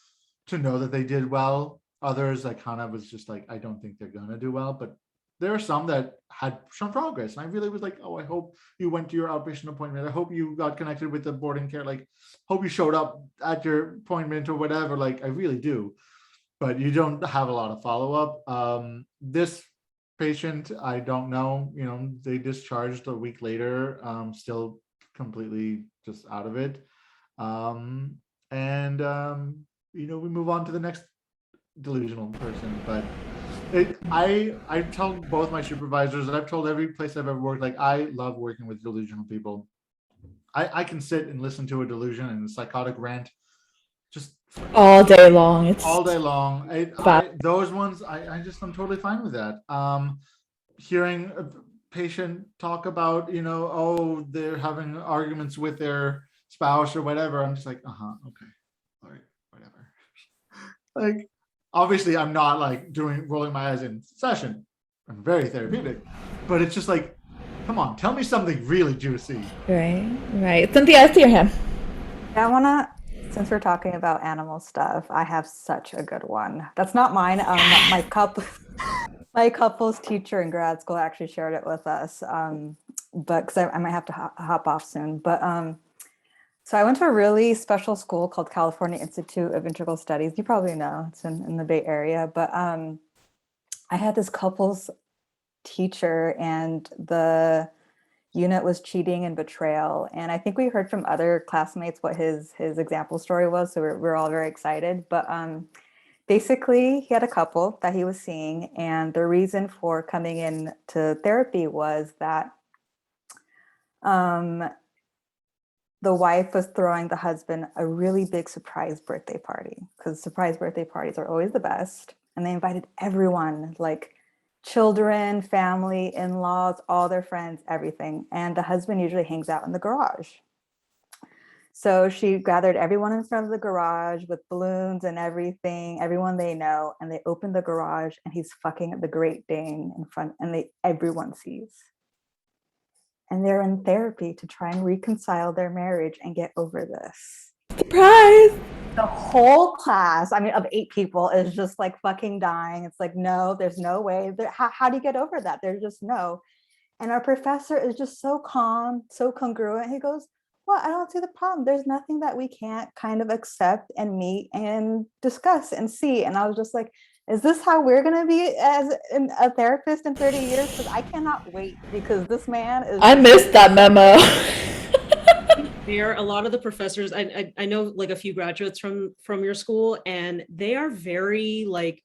to know that they did well. Others I kind of was just like, I don't think they're gonna do well. But there are some that had some progress, and I really was like, oh, I hope you went to your outpatient appointment. I hope you got connected with the boarding care. Hope you showed up at your appointment or whatever. I really do. But you don't have a lot of follow-up. This patient, I don't know, they discharged a week later, still completely just out of it. We move on to the next delusional person. But I tell both my supervisors, and I've told every place I've ever worked, I love working with delusional people. I can sit and listen to a delusion and a psychotic rant just all day long. It's all day long. Those ones, I'm totally fine with that. Hearing a patient talk about, they're having arguments with their spouse or whatever, I'm just like, okay, all right, whatever. Obviously, I'm not rolling my eyes in session. I'm very therapeutic, but it's just come on, tell me something really juicy. Right. Cynthia, I see your hand. Yeah, since we're talking about animal stuff, I have such a good one. That's not mine. My couples teacher in grad school actually shared it with us, but because I might have to hop off soon. But so I went to a really special school called California Institute of Integral Studies. You probably know, it's in the Bay Area. But I had this couples teacher, and the unit was cheating and betrayal. And I think we heard from other classmates what his example story was. So we're all very excited. But basically, he had a couple that he was seeing. And the reason for coming in to therapy was that the wife was throwing the husband a really big surprise birthday party, because surprise birthday parties are always the best. And they invited everyone, like children, family, in-laws, all their friends, everything. And the husband usually hangs out in the garage. So she gathered everyone in front of the garage with balloons and everything, everyone they know, and they opened the garage and he's fucking the Great Dane in front, and everyone sees. And they're in therapy to try and reconcile their marriage and get over this. Surprise! The whole class, I mean, of 8 people is just like fucking dying. It's like, no, there's no way. How do you get over that? There's just no. And our professor is just so calm, so congruent. He goes, well, I don't see the problem. There's nothing that we can't kind of accept and meet and discuss and see. And I was just like, is this how we're going to be as a therapist in 30 years? Because I cannot wait, because this man is... I missed that memo. There, a lot of the professors, I know like a few graduates from your school, and they are very like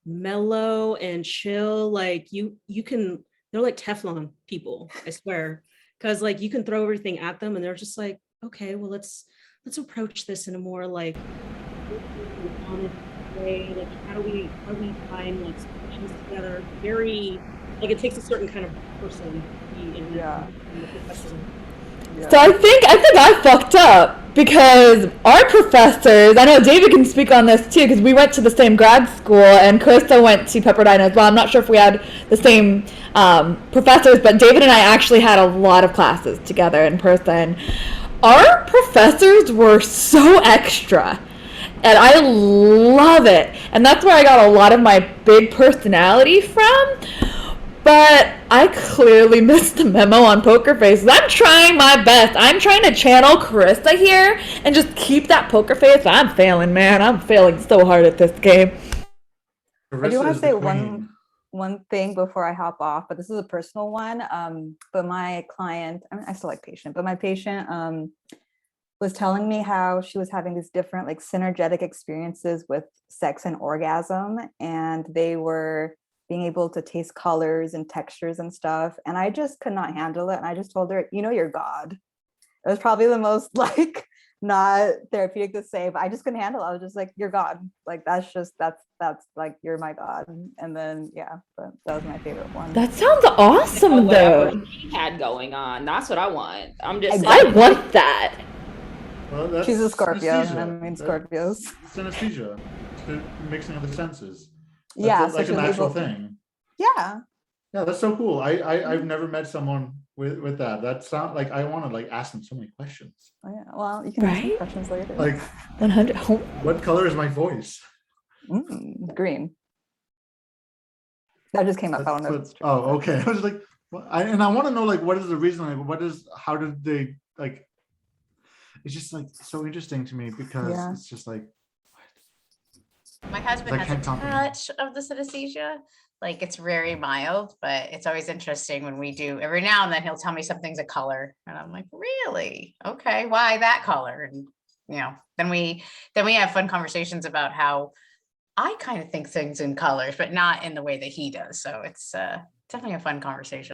mellow and chill. Like you can, they're like Teflon people, I swear. Because like you can throw everything at them and they're just like, okay, well, let's approach this in a more like honest way. Like how do we find like solutions together? Very like it takes a certain kind of person to be in the profession. So I think I fucked up, because our professors, I know David can speak on this too, because we went to the same grad school and Krista went to Pepperdine as well. I'm not sure if we had the same professors, but David and I actually had a lot of classes together in person. Our professors were so extra, and I love it. And that's where I got a lot of my big personality from. But I clearly missed the memo on Poker Face. I'm trying my best. I'm trying to channel Carissa here and just keep that poker face. I'm failing, man. I'm failing so hard at this game. Carissa, I do want is to say the queen. one thing before I hop off, but this is a personal one. But my client, I mean, I still like patient, but my patient was telling me how she was having these different like synergetic experiences with sex and orgasm, and they were being able to taste colors and textures and stuff. And I just could not handle it. And I just told her, you know, you're God. It was probably the most like not therapeutic to say, but I just couldn't handle it. I was just like, you're God. Like, that's like, you're my God. And then, yeah, but that was my favorite one. That sounds awesome, Whatever though. he had going on. That's what I want. I'm just I want that. Well, that's She's a Scorpio. synesthesia. I mean, Scorpios. Synesthesia. It's the mixing of the senses. That's Yeah. like she a was natural able to- thing. Yeah. Yeah, that's so cool. I've never met someone with that. That sound like I want to like ask them so many questions. Oh, yeah. Well, you can ask me Right? questions later. Like, 100. what color is my voice? Green. That just came up. I don't know. if it's true. Oh, okay. I was like, I want to know like what is the reason? Like, how did they like? It's just like so interesting to me because Yeah. it's just like My husband I has can't a comprehend. touch of the synesthesia. Like it's very mild, but it's always interesting when we do. Every now and then he'll tell me something's a color, and I'm like, really? Okay, why that color? And you know, then we have fun conversations about how I kind of think things in colors, but not in the way that he does. So it's definitely a fun conversation.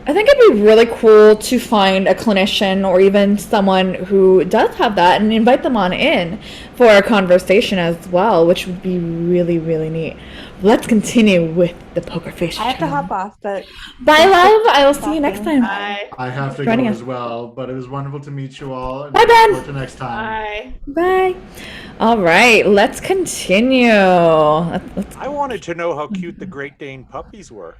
I think it'd be really cool to find a clinician or even someone who does have that and invite them on in for a conversation as well, which would be really, really neat. Let's continue with the poker face. I have to hop off, but Bye, love. I will see you next time. Bye. I have to go Joining us. as well, but it was wonderful to meet you all. Bye, Ben. Until next time. Bye. Bye. All right, let's continue. Let's I wanted to know how cute the Great Dane puppies were.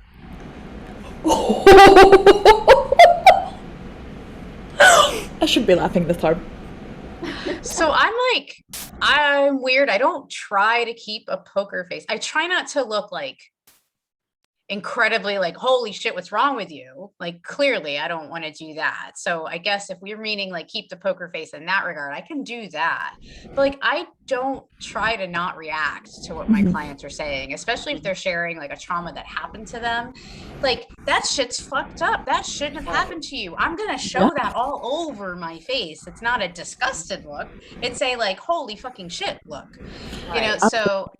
I should be laughing this hard. So I'm weird. I don't try to keep a poker face. I try not to look like incredibly like, holy shit, what's wrong with you? Like, clearly I don't want to do that. So I guess if we're meaning like keep the poker face in that regard, I can do that. But like, I don't try to not react to what my clients are saying, especially if they're sharing like a trauma that happened to them. Like, that shit's fucked up. That shouldn't have happened to you. I'm going to show that all over my face. It's not a disgusted look. It's a like, holy fucking shit look, you know? So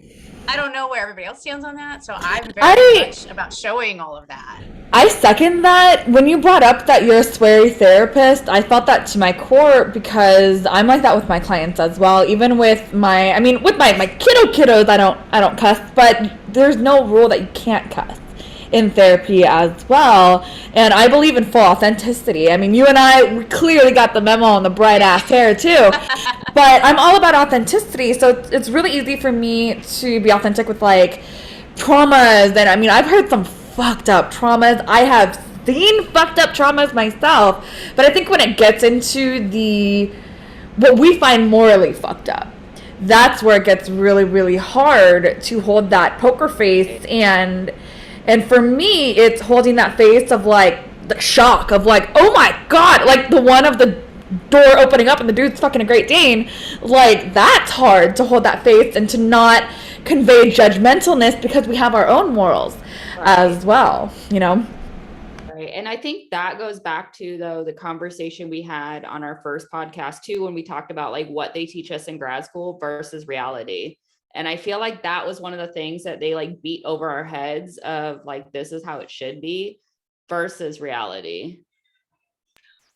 I don't know where everybody else stands on that. So I'm very I much about showing all of that. I second that. When you brought up that you're a sweary therapist, I felt that to my core because I'm like that with my clients as well. Even with with my kiddos, I don't cuss, but there's no rule that you can't cuss in therapy as well. And I believe in full authenticity. I mean, you and we clearly got the memo on the bright ass hair too. But I'm all about authenticity, so it's really easy for me to be authentic with like traumas. And I mean, I've heard some fucked up traumas. I have seen fucked up traumas myself, but I think when it gets into what we find morally fucked up, that's where it gets really, really hard to hold that poker face. And for me, it's holding that face of like the shock of like, oh my god, like the one of the door opening up and the dude's fucking a Great Dane. Like, that's hard to hold that face and to not convey judgmentalness because we have our own morals as well, you know? Right. And I think that goes back to, though, the conversation we had on our first podcast too, when we talked about like what they teach us in grad school versus reality. And I feel like that was one of the things that they like beat over our heads of like, this is how it should be versus reality.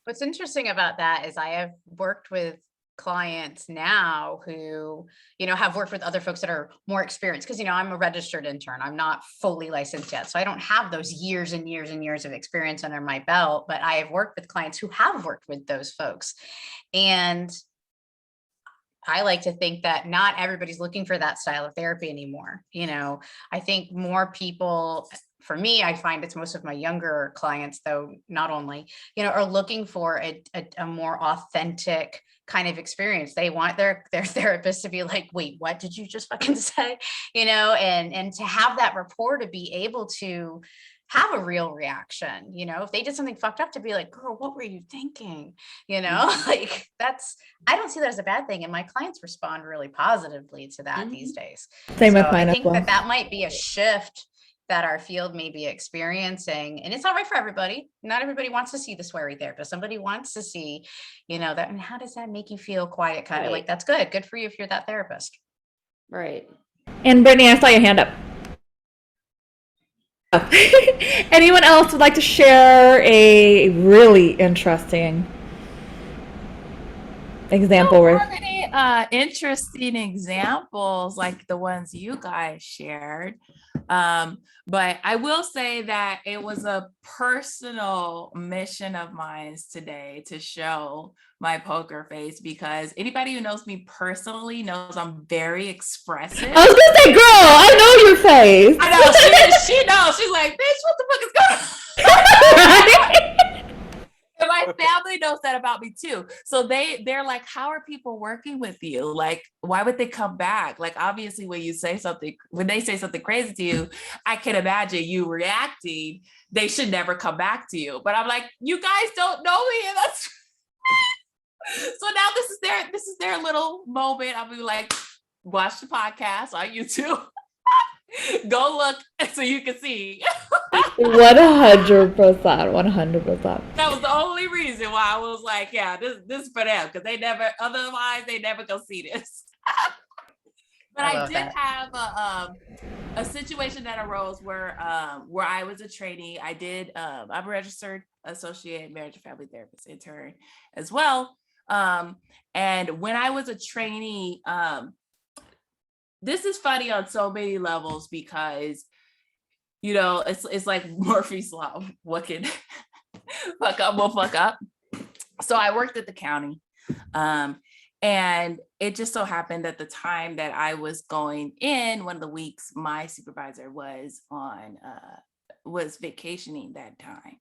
What's interesting about that is I have worked with clients now who, have worked with other folks that are more experienced because, I'm a registered intern. I'm not fully licensed yet. So I don't have those years and years and years of experience under my belt, but I have worked with clients who have worked with those folks. And I like to think that not everybody's looking for that style of therapy anymore. I think more people, for me, I find it's most of my younger clients, though, not only, are looking for a more authentic kind of experience. They want their therapist to be like, wait, what did you just fucking say? And to have that rapport, to be able to have a real reaction, if they did something fucked up, to be like, girl, what were you thinking? Like I don't see that as a bad thing. And my clients respond really positively to that these days. Same So with mine I as think well. that might be a shift that our field may be experiencing. And it's not right for everybody. Not everybody wants to see the sweary therapist. Somebody wants to see, that. And how does that make you feel? Quiet, kind of like, that's good. Good for you if you're that therapist. Right. And Brittany, I saw your hand up. Anyone else would like to share a really interesting example? Many interesting examples like the ones you guys shared. But I will say that it was a personal mission of mine today to show my poker face, because anybody who knows me personally knows I'm very expressive. I was gonna say, girl, I know your face. I know, she knows. She's like, bitch, what the fuck is going on? And my family knows that about me too. So they're like, how are people working with you? Like, why would they come back? Like, obviously when they say something crazy to you, I can imagine you reacting. They should never come back to you. But I'm like, you guys don't know me. And that's so now this is their little moment. I'll be like, watch the podcast on YouTube. Go look so you can see. 100%. 100%. That was the only reason why I was like, yeah, this is for them, because otherwise they never go see this. But I did have a situation that arose where I was a trainee. I'm a registered associate marriage and family therapist intern as well. And when I was a trainee, this is funny on so many levels because, it's like Murphy's Law. What can fuck up will fuck up. So I worked at the county. And it just so happened that the time that I was going in, one of the weeks, my supervisor was vacationing that time.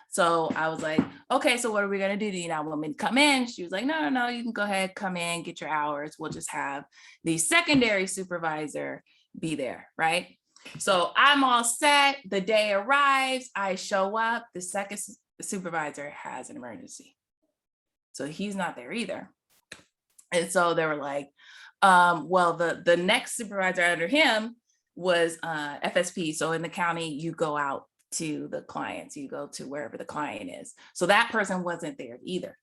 So I was like, okay, so what are we going to do? Do you not want me to come in? She was like, no, you can go ahead, come in, get your hours. We'll just have the secondary supervisor be there, right? So I'm all set. The day arrives. I show up. The second supervisor has an emergency. So he's not there either. And so they were like, well, the next supervisor under him was FSP. So in the county, you go out to the clients, you go to wherever the client is. So that person wasn't there either.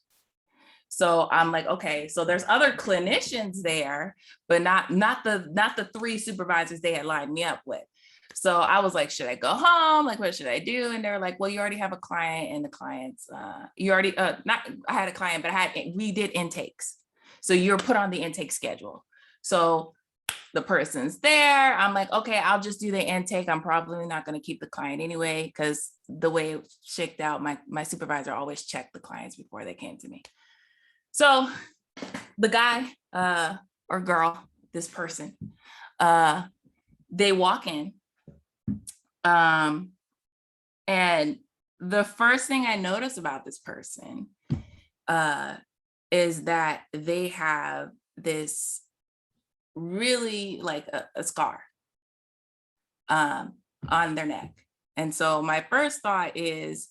So I'm like, okay, so there's other clinicians there, but not the 3 supervisors they had lined me up with. So I was like, should I go home? Like, what should I do? And they're like, well, you already have a client, and the clients, you already, not, I had a client, but we did intakes. So you're put on the intake schedule. So the person's there. I'm like, okay, I'll just do the intake. I'm probably not going to keep the client anyway, because the way it shaked out, my supervisor always checked the clients before they came to me. So the guy or girl, this person, they walk in. And the first thing I notice about this person is that they have this really like a scar on their neck. And so my first thought is,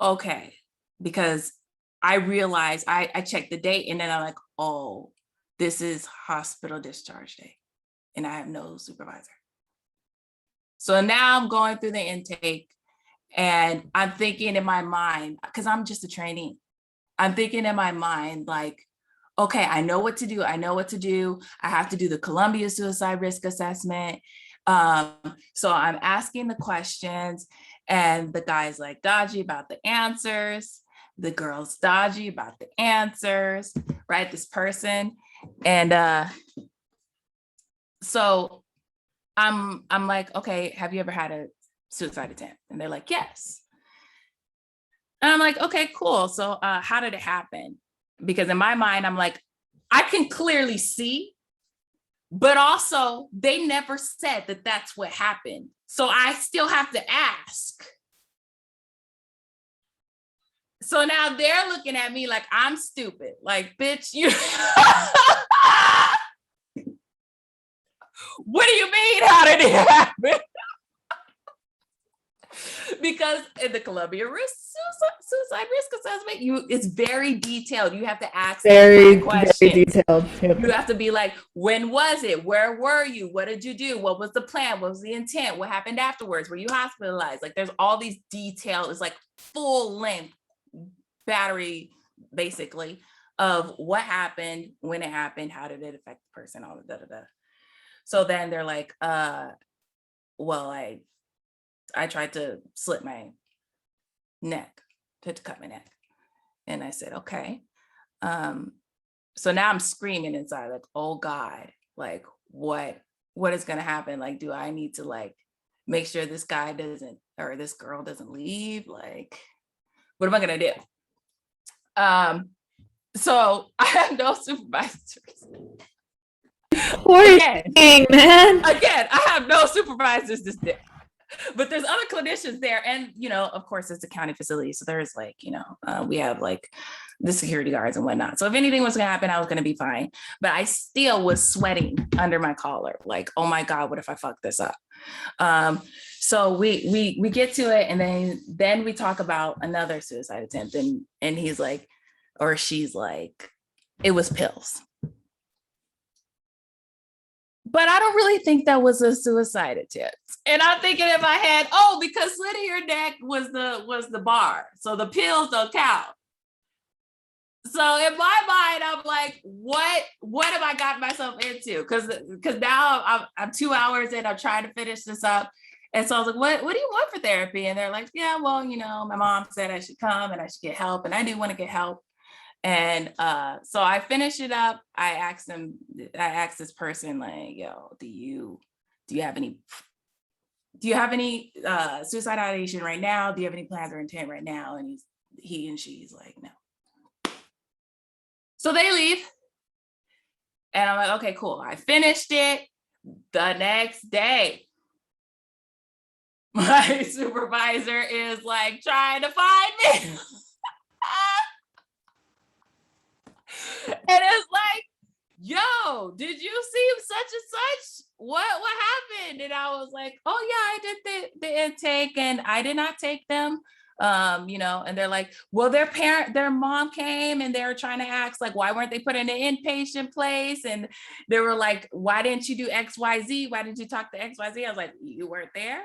okay, because I realized I checked the date, and then I'm like, oh, this is hospital discharge day, and I have no supervisor. So now I'm going through the intake, and I'm thinking in my mind, because I'm just a trainee, I'm thinking in my mind, like, okay, I know what to do. I know what to do. I have to do the Columbia suicide risk assessment. So I'm asking the questions, and the guy's like dodgy about the answers. The girl's dodgy about the answers, right? This person. And so I'm like, okay, have you ever had a suicide attempt? And they're like, yes. And I'm like, okay, cool. So how did it happen? Because in my mind, I'm like, I can clearly see, but also they never said that that's what happened. So I still have to ask. So now they're looking at me like I'm stupid. Like, bitch, you. What do you mean? How did it happen? Because in the Columbia suicide risk assessment, it's very detailed. You have to ask Very questions. detailed. Yep. You have to be like, when was it? Where were you? What did you do? What was the plan? What was the intent? What happened afterwards? Were you hospitalized? Like, there's all these details. It's like full length battery, basically, of what happened, when it happened, how did it affect the person, all the da-da-da. So then they're like, well, I tried to slit my neck, to cut my neck. And I said, okay. So now I'm screaming inside, like, oh God, like what is gonna happen? Like, do I need to like make sure this guy doesn't, or this girl doesn't leave? Like, what am I gonna do? So I have no supervisors. Poor thing, man. Again, I have no supervisors this day. But there's other clinicians there, and of course it's a county facility, so there's like we have like the security guards and whatnot. So if anything was gonna happen, I was gonna be fine. But I still was sweating under my collar, like, oh my God, what if I fuck this up? So we get to it, and then we talk about another suicide attempt, and he's like, or she's like, it was pills. But I don't really think that was a suicide attempt. And I'm thinking in my head, oh, because slitting your neck was the bar. So the pills don't count. So in my mind, I'm like, what have I gotten myself into? Because now I'm 2 hours in, I'm trying to finish this up. And so I was like, what do you want for therapy? And they're like, yeah, well, my mom said I should come and I should get help. And I do want to get help. And so I finished it up. I asked this person, like, yo, do you have any suicide ideation right now? Do you have any plans or intent right now? And she's like, no. So they leave. And I'm like, okay, cool. I finished it. The next day, my supervisor is like trying to find me. And it's like, yo, did you see such and such? What happened? And I was like, oh yeah, I did the intake and I did not take them. And they're like, well, their mom came and they were trying to ask, like, why weren't they put in an inpatient place? And they were like, why didn't you do XYZ? Why didn't you talk to XYZ? I was like, you weren't there.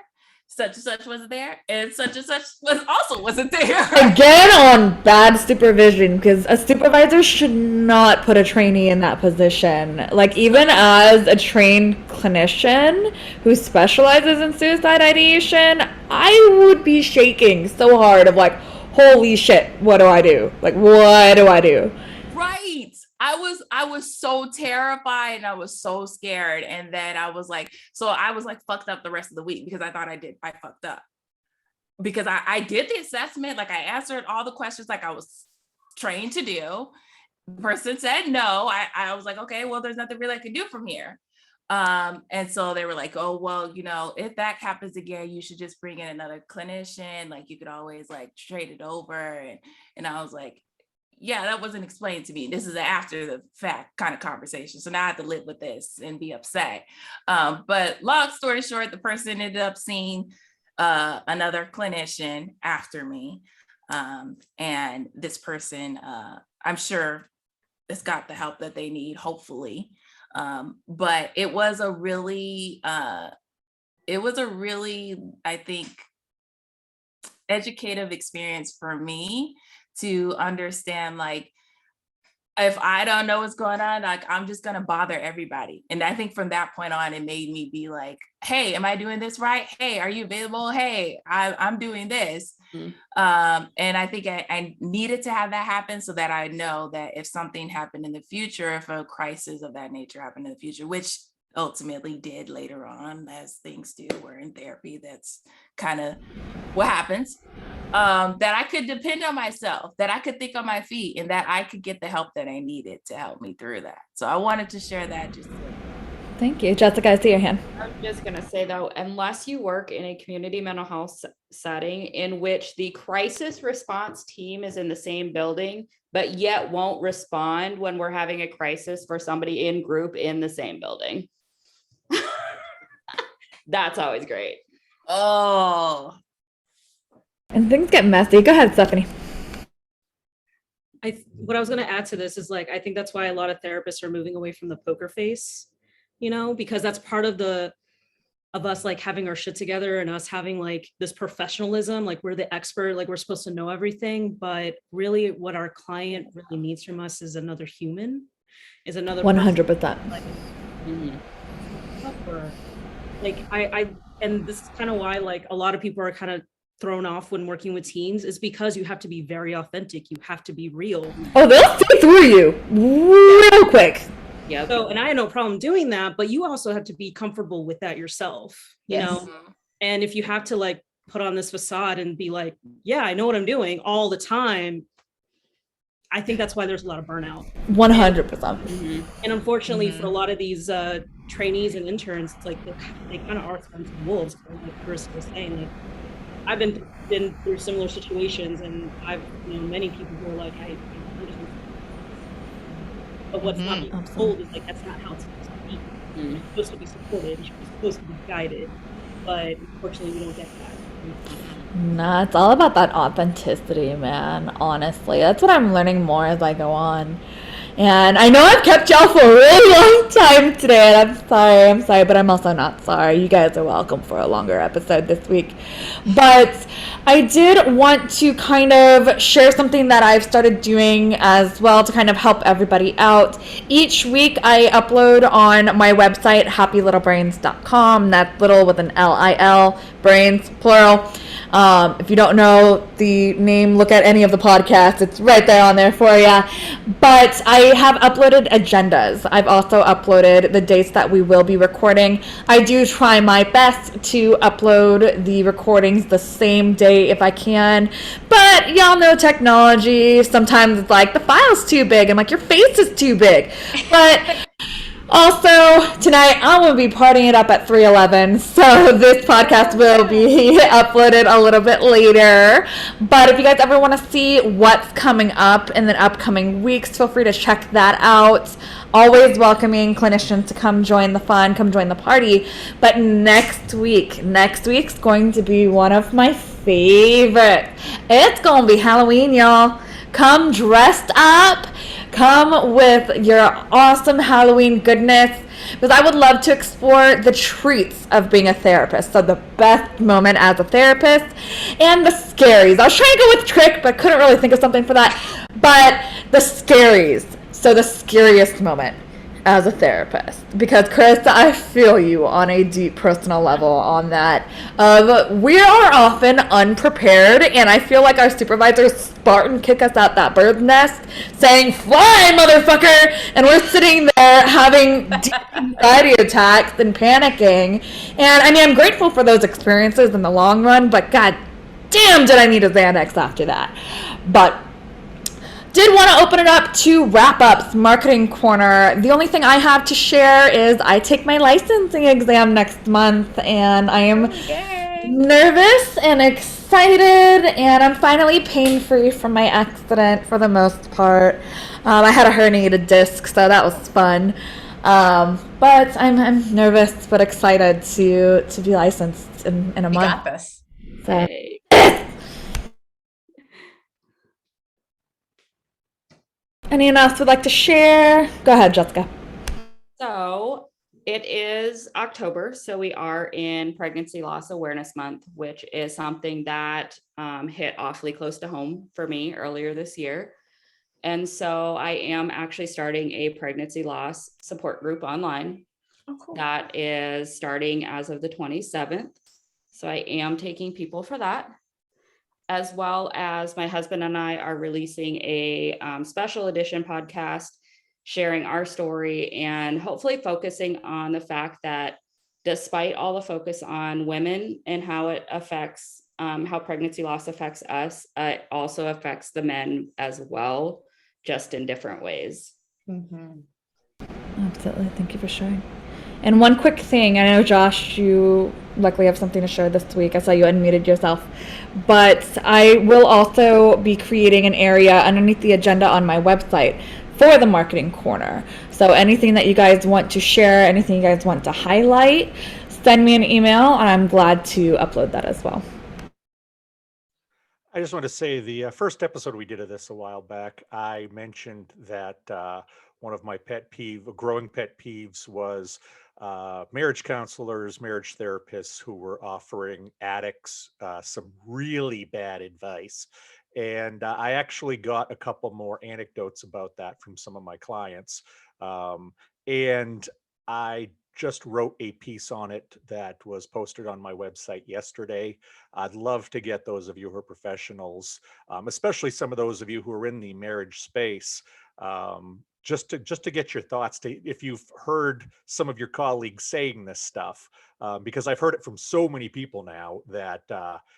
such and such wasn't there, and such was also wasn't there. Again, on bad supervision, because a supervisor should not put a trainee in that position. Like, even as a trained clinician who specializes in suicide ideation, I would be shaking so hard of like, holy shit, what do I do? Like, what do I do? Right. I was so terrified and I was so scared. And then I was like fucked up the rest of the week because I thought I fucked up. Because I did the assessment, like I answered all the questions like I was trained to do. The person said no. I was like, okay, well, there's nothing really I can do from here. And so they were like, oh, well, if that happens again, you should just bring in another clinician. Like you could always like trade it over. And I was like, yeah, that wasn't explained to me. This is an after the fact kind of conversation. So now I have to live with this and be upset. But long story short, the person ended up seeing another clinician after me. And this person, I'm sure has got the help that they need, hopefully. But it was a really, I think, educative experience for me to understand, like, if I don't know what's going on, like, I'm just going to bother everybody. And I think from that point on, it made me be like, hey, am I doing this right? Hey, are you available? Hey, I'm doing this. And I think I needed to have that happen so that I know that if something happened in the future, if a crisis of that nature happened in the future, which ultimately did later on, as things do, we're in therapy, that's kind of what happens, that I could depend on myself, that I could think on my feet, and that I could get the help that I needed to help me through that. So I wanted to share that. Thank you. Jessica, I see your hand. I'm just going to say, though, unless you work in a community mental health setting in which the crisis response team is in the same building, but yet won't respond when we're having a crisis for somebody in group in the same building. That's always great. Oh. And things get messy. Go ahead, Stephanie. What I was going to add to this is, like, I think that's why a lot of therapists are moving away from the poker face, because that's part of us like having our shit together and us having like this professionalism, like we're the expert, like we're supposed to know everything. But really what our client really needs from us is another human, is another 100%. Like, like I and this is kind of why like a lot of people are kind of thrown off when working with teens, is because you have to be very authentic. You have to be real. Oh, they'll see through you real quick. Yeah. So, and I had no problem doing that, but you also have to be comfortable with that yourself, you know? And if you have to like put on this facade and be like, yeah, I know what I'm doing all the time, I think that's why there's a lot of burnout. 100%. And unfortunately for a lot of these trainees and interns, like they kind of are sons of wolves, like Chris was saying. Like, I've been through similar situations, and I've many people who are like, I understand. But what's not being told is like that's not how it's supposed to be. You're supposed to be supported. You're supposed to be guided, but unfortunately we don't get that. Nah, it's all about that authenticity, man. Honestly, that's what I'm learning more as I go on. And I know I've kept y'all for a really long time today, and I'm sorry, but I'm also not sorry. You guys are welcome for a longer episode this week. But I did want to kind of share something that I've started doing as well to kind of help everybody out. Each week I upload on my website, happylittlebrains.com. That's little with an L-I-L, brains, plural. If you don't know the name, look at any of the podcasts. It's right there on there for you. But I have uploaded agendas. I've also uploaded the dates that we will be recording. I do try my best to upload the recordings the same day if I can. But y'all know technology. Sometimes it's like the file's too big. I'm like, your face is too big. But also, tonight I'm going to be partying it up at 3:11, so this podcast will be uploaded a little bit later. But if you guys ever want to see what's coming up in the upcoming weeks, feel free to check that out. Always welcoming clinicians to come join the fun, come join the party. But next week's going to be one of my favorites. It's going to be Halloween, y'all. Come dressed up. Come with your awesome Halloween goodness. because I would love to explore the treats of being a therapist. So the best moment as a therapist and the scaries. I was trying to go with trick, but couldn't really think of something for that. But the scaries. So the scariest moment as a therapist, because Carissa, I feel you on a deep personal level on that. We are often unprepared, and I feel like our supervisors Spartan kick us out that bird's nest saying, "Fly, motherfucker!" And we're sitting there having deep anxiety attacks and panicking. And I mean, I'm grateful for those experiences in the long run, but god damn did I need a Xanax after that. But did want to open it up to wrap-ups, marketing corner. The only thing I have to share is I take my licensing exam next month, and I am nervous and excited, and I'm finally pain-free from my accident for the most part. I had a herniated disc, so that was fun. But I'm nervous but excited to be licensed in a You month. got this. So. Anyone else would like to share? Go ahead, Jessica. So it is October, so we are in Pregnancy Loss Awareness Month, which is something that hit awfully close to home for me earlier this year. And so I am actually starting a pregnancy loss support group online. Oh, cool. That is starting as of the 27th. So I am taking people for that, as well as my husband and I are releasing a special edition podcast, sharing our story and hopefully focusing on the fact that despite all the focus on women and how it affects, how pregnancy loss affects us, it also affects the men as well, just in different ways. Mhm. Absolutely. Thank you for sharing. And one quick thing, I know, Josh, you luckily have something to share this week. I saw you unmuted yourself. But I will also be creating an area underneath the agenda on my website for the marketing corner. So anything that you guys want to share, anything you guys want to highlight, send me an email, and I'm glad to upload that as well. I just want to say the first episode we did of this a while back, I mentioned that one of my growing pet peeves was marriage counselors, marriage therapists who were offering addicts some really bad advice. And I actually got a couple more anecdotes about that from some of my clients. And I just wrote a piece on it that was posted on my website yesterday. I'd love to get those of you who are professionals, especially some of those of you who are in the marriage space, just to get your thoughts, if you've heard some of your colleagues saying this stuff, because I've heard it from so many people now that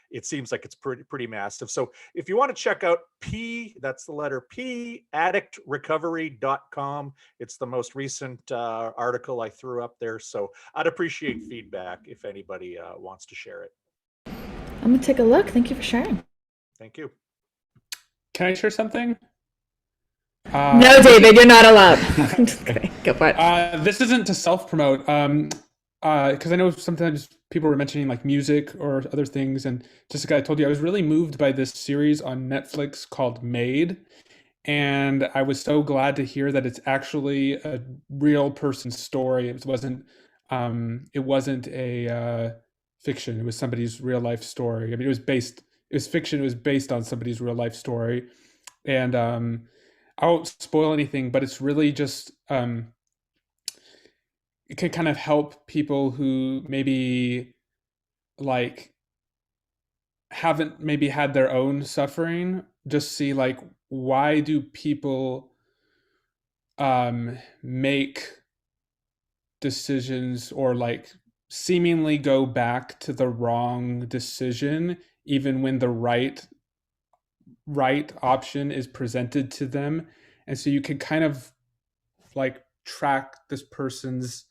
it seems like it's pretty massive. So if you want to check out that's the letter P, addictrecovery.com. It's the most recent article I threw up there. So I'd appreciate feedback if anybody wants to share it. I'm going to take a look. Thank you for sharing. Thank you. Can I share something? No, David, you're not allowed. I'm just kidding. Go for it. This isn't to self-promote, because I know sometimes people were mentioning like music or other things, and Jessica, I told you I was really moved by this series on Netflix called Made, and I was so glad to hear that it's actually a real person's story. It wasn't a fiction. It was somebody's real life story. I mean, it was fiction. It was based on somebody's real life story, and I won't spoil anything, but it's really just it can kind of help people who maybe like haven't maybe had their own suffering, just see like, why do people make decisions or like seemingly go back to the wrong decision even when the right option is presented to them. And so you can kind of like track this person's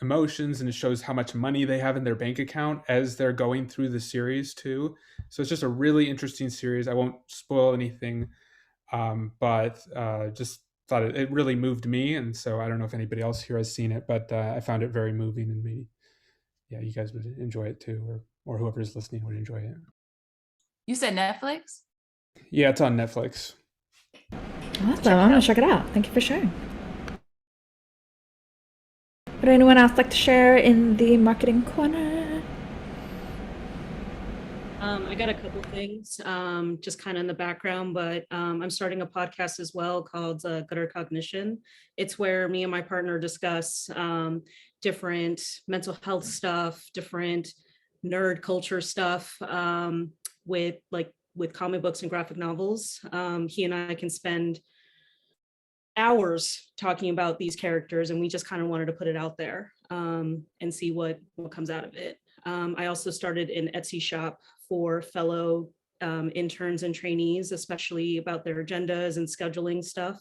emotions, and it shows how much money they have in their bank account as they're going through the series too. So it's just a really interesting series. I won't spoil anything, but just thought it really moved me. And so I don't know if anybody else here has seen it, but I found it very moving, and maybe you guys would enjoy it too, or whoever's listening would enjoy it. You said Netflix? Yeah, it's on Netflix. Awesome. I'm going to check it out. Thank you for sharing. Would anyone else like to share in the marketing corner? I got a couple things, just kind of in the background, but I'm starting a podcast as well called Gutter Cognition. It's where me and my partner discuss different mental health stuff, different nerd culture stuff with comic books and graphic novels. He and I can spend hours talking about these characters, and we just kind of wanted to put it out there and see what comes out of it. I also started an Etsy shop for fellow interns and trainees, especially about their agendas and scheduling stuff.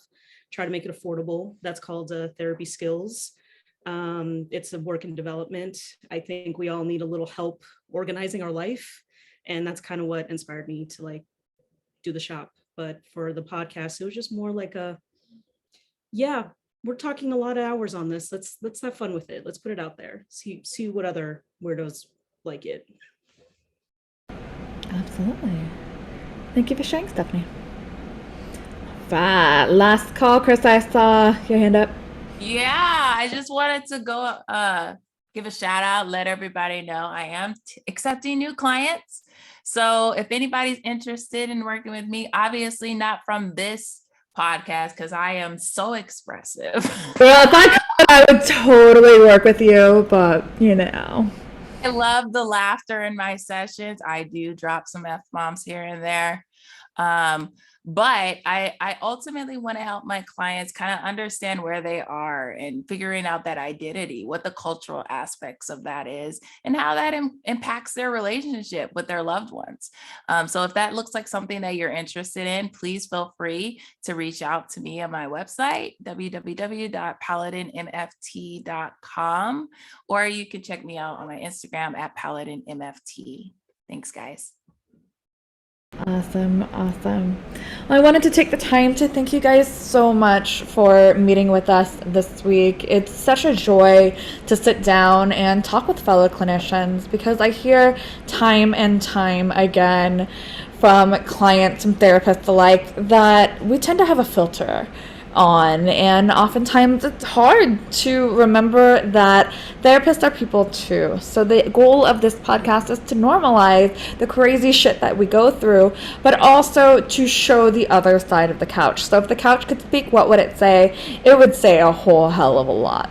Try to make it affordable. That's called Therapy Skills. It's a work in development. I think we all need a little help organizing our life, and that's kind of what inspired me to like do the shop. But for the podcast, it was just more like yeah, we're talking a lot of hours on this. Let's have fun with it. Let's put it out there. See what other weirdos like it. Absolutely. Thank you for sharing, Stephanie. Last call, Chris. I saw your hand up. Yeah, I just wanted to go give a shout out, let everybody know I am accepting new clients. So if anybody's interested in working with me, obviously not from this podcast because I am so expressive. Well, if I could, I would totally work with you, but you know. I love the laughter in my sessions. I do drop some F-bombs here and there. But I ultimately want to help my clients kind of understand where they are and figuring out that identity, what the cultural aspects of that is, and how that impacts their relationship with their loved ones. So if that looks like something that you're interested in, please feel free to reach out to me on my website, www.paladinmft.com, or you can check me out on my Instagram at paladinmft. Thanks, guys. Awesome. Well, I wanted to take the time to thank you guys so much for meeting with us this week. It's such a joy to sit down and talk with fellow clinicians because I hear time and time again from clients and therapists alike that we tend to have a filter on, and oftentimes it's hard to remember that therapists are people too. So the goal of this podcast is to normalize the crazy shit that we go through, but also to show the other side of the couch. So if the couch could speak, what would it say? It would say a whole hell of a lot.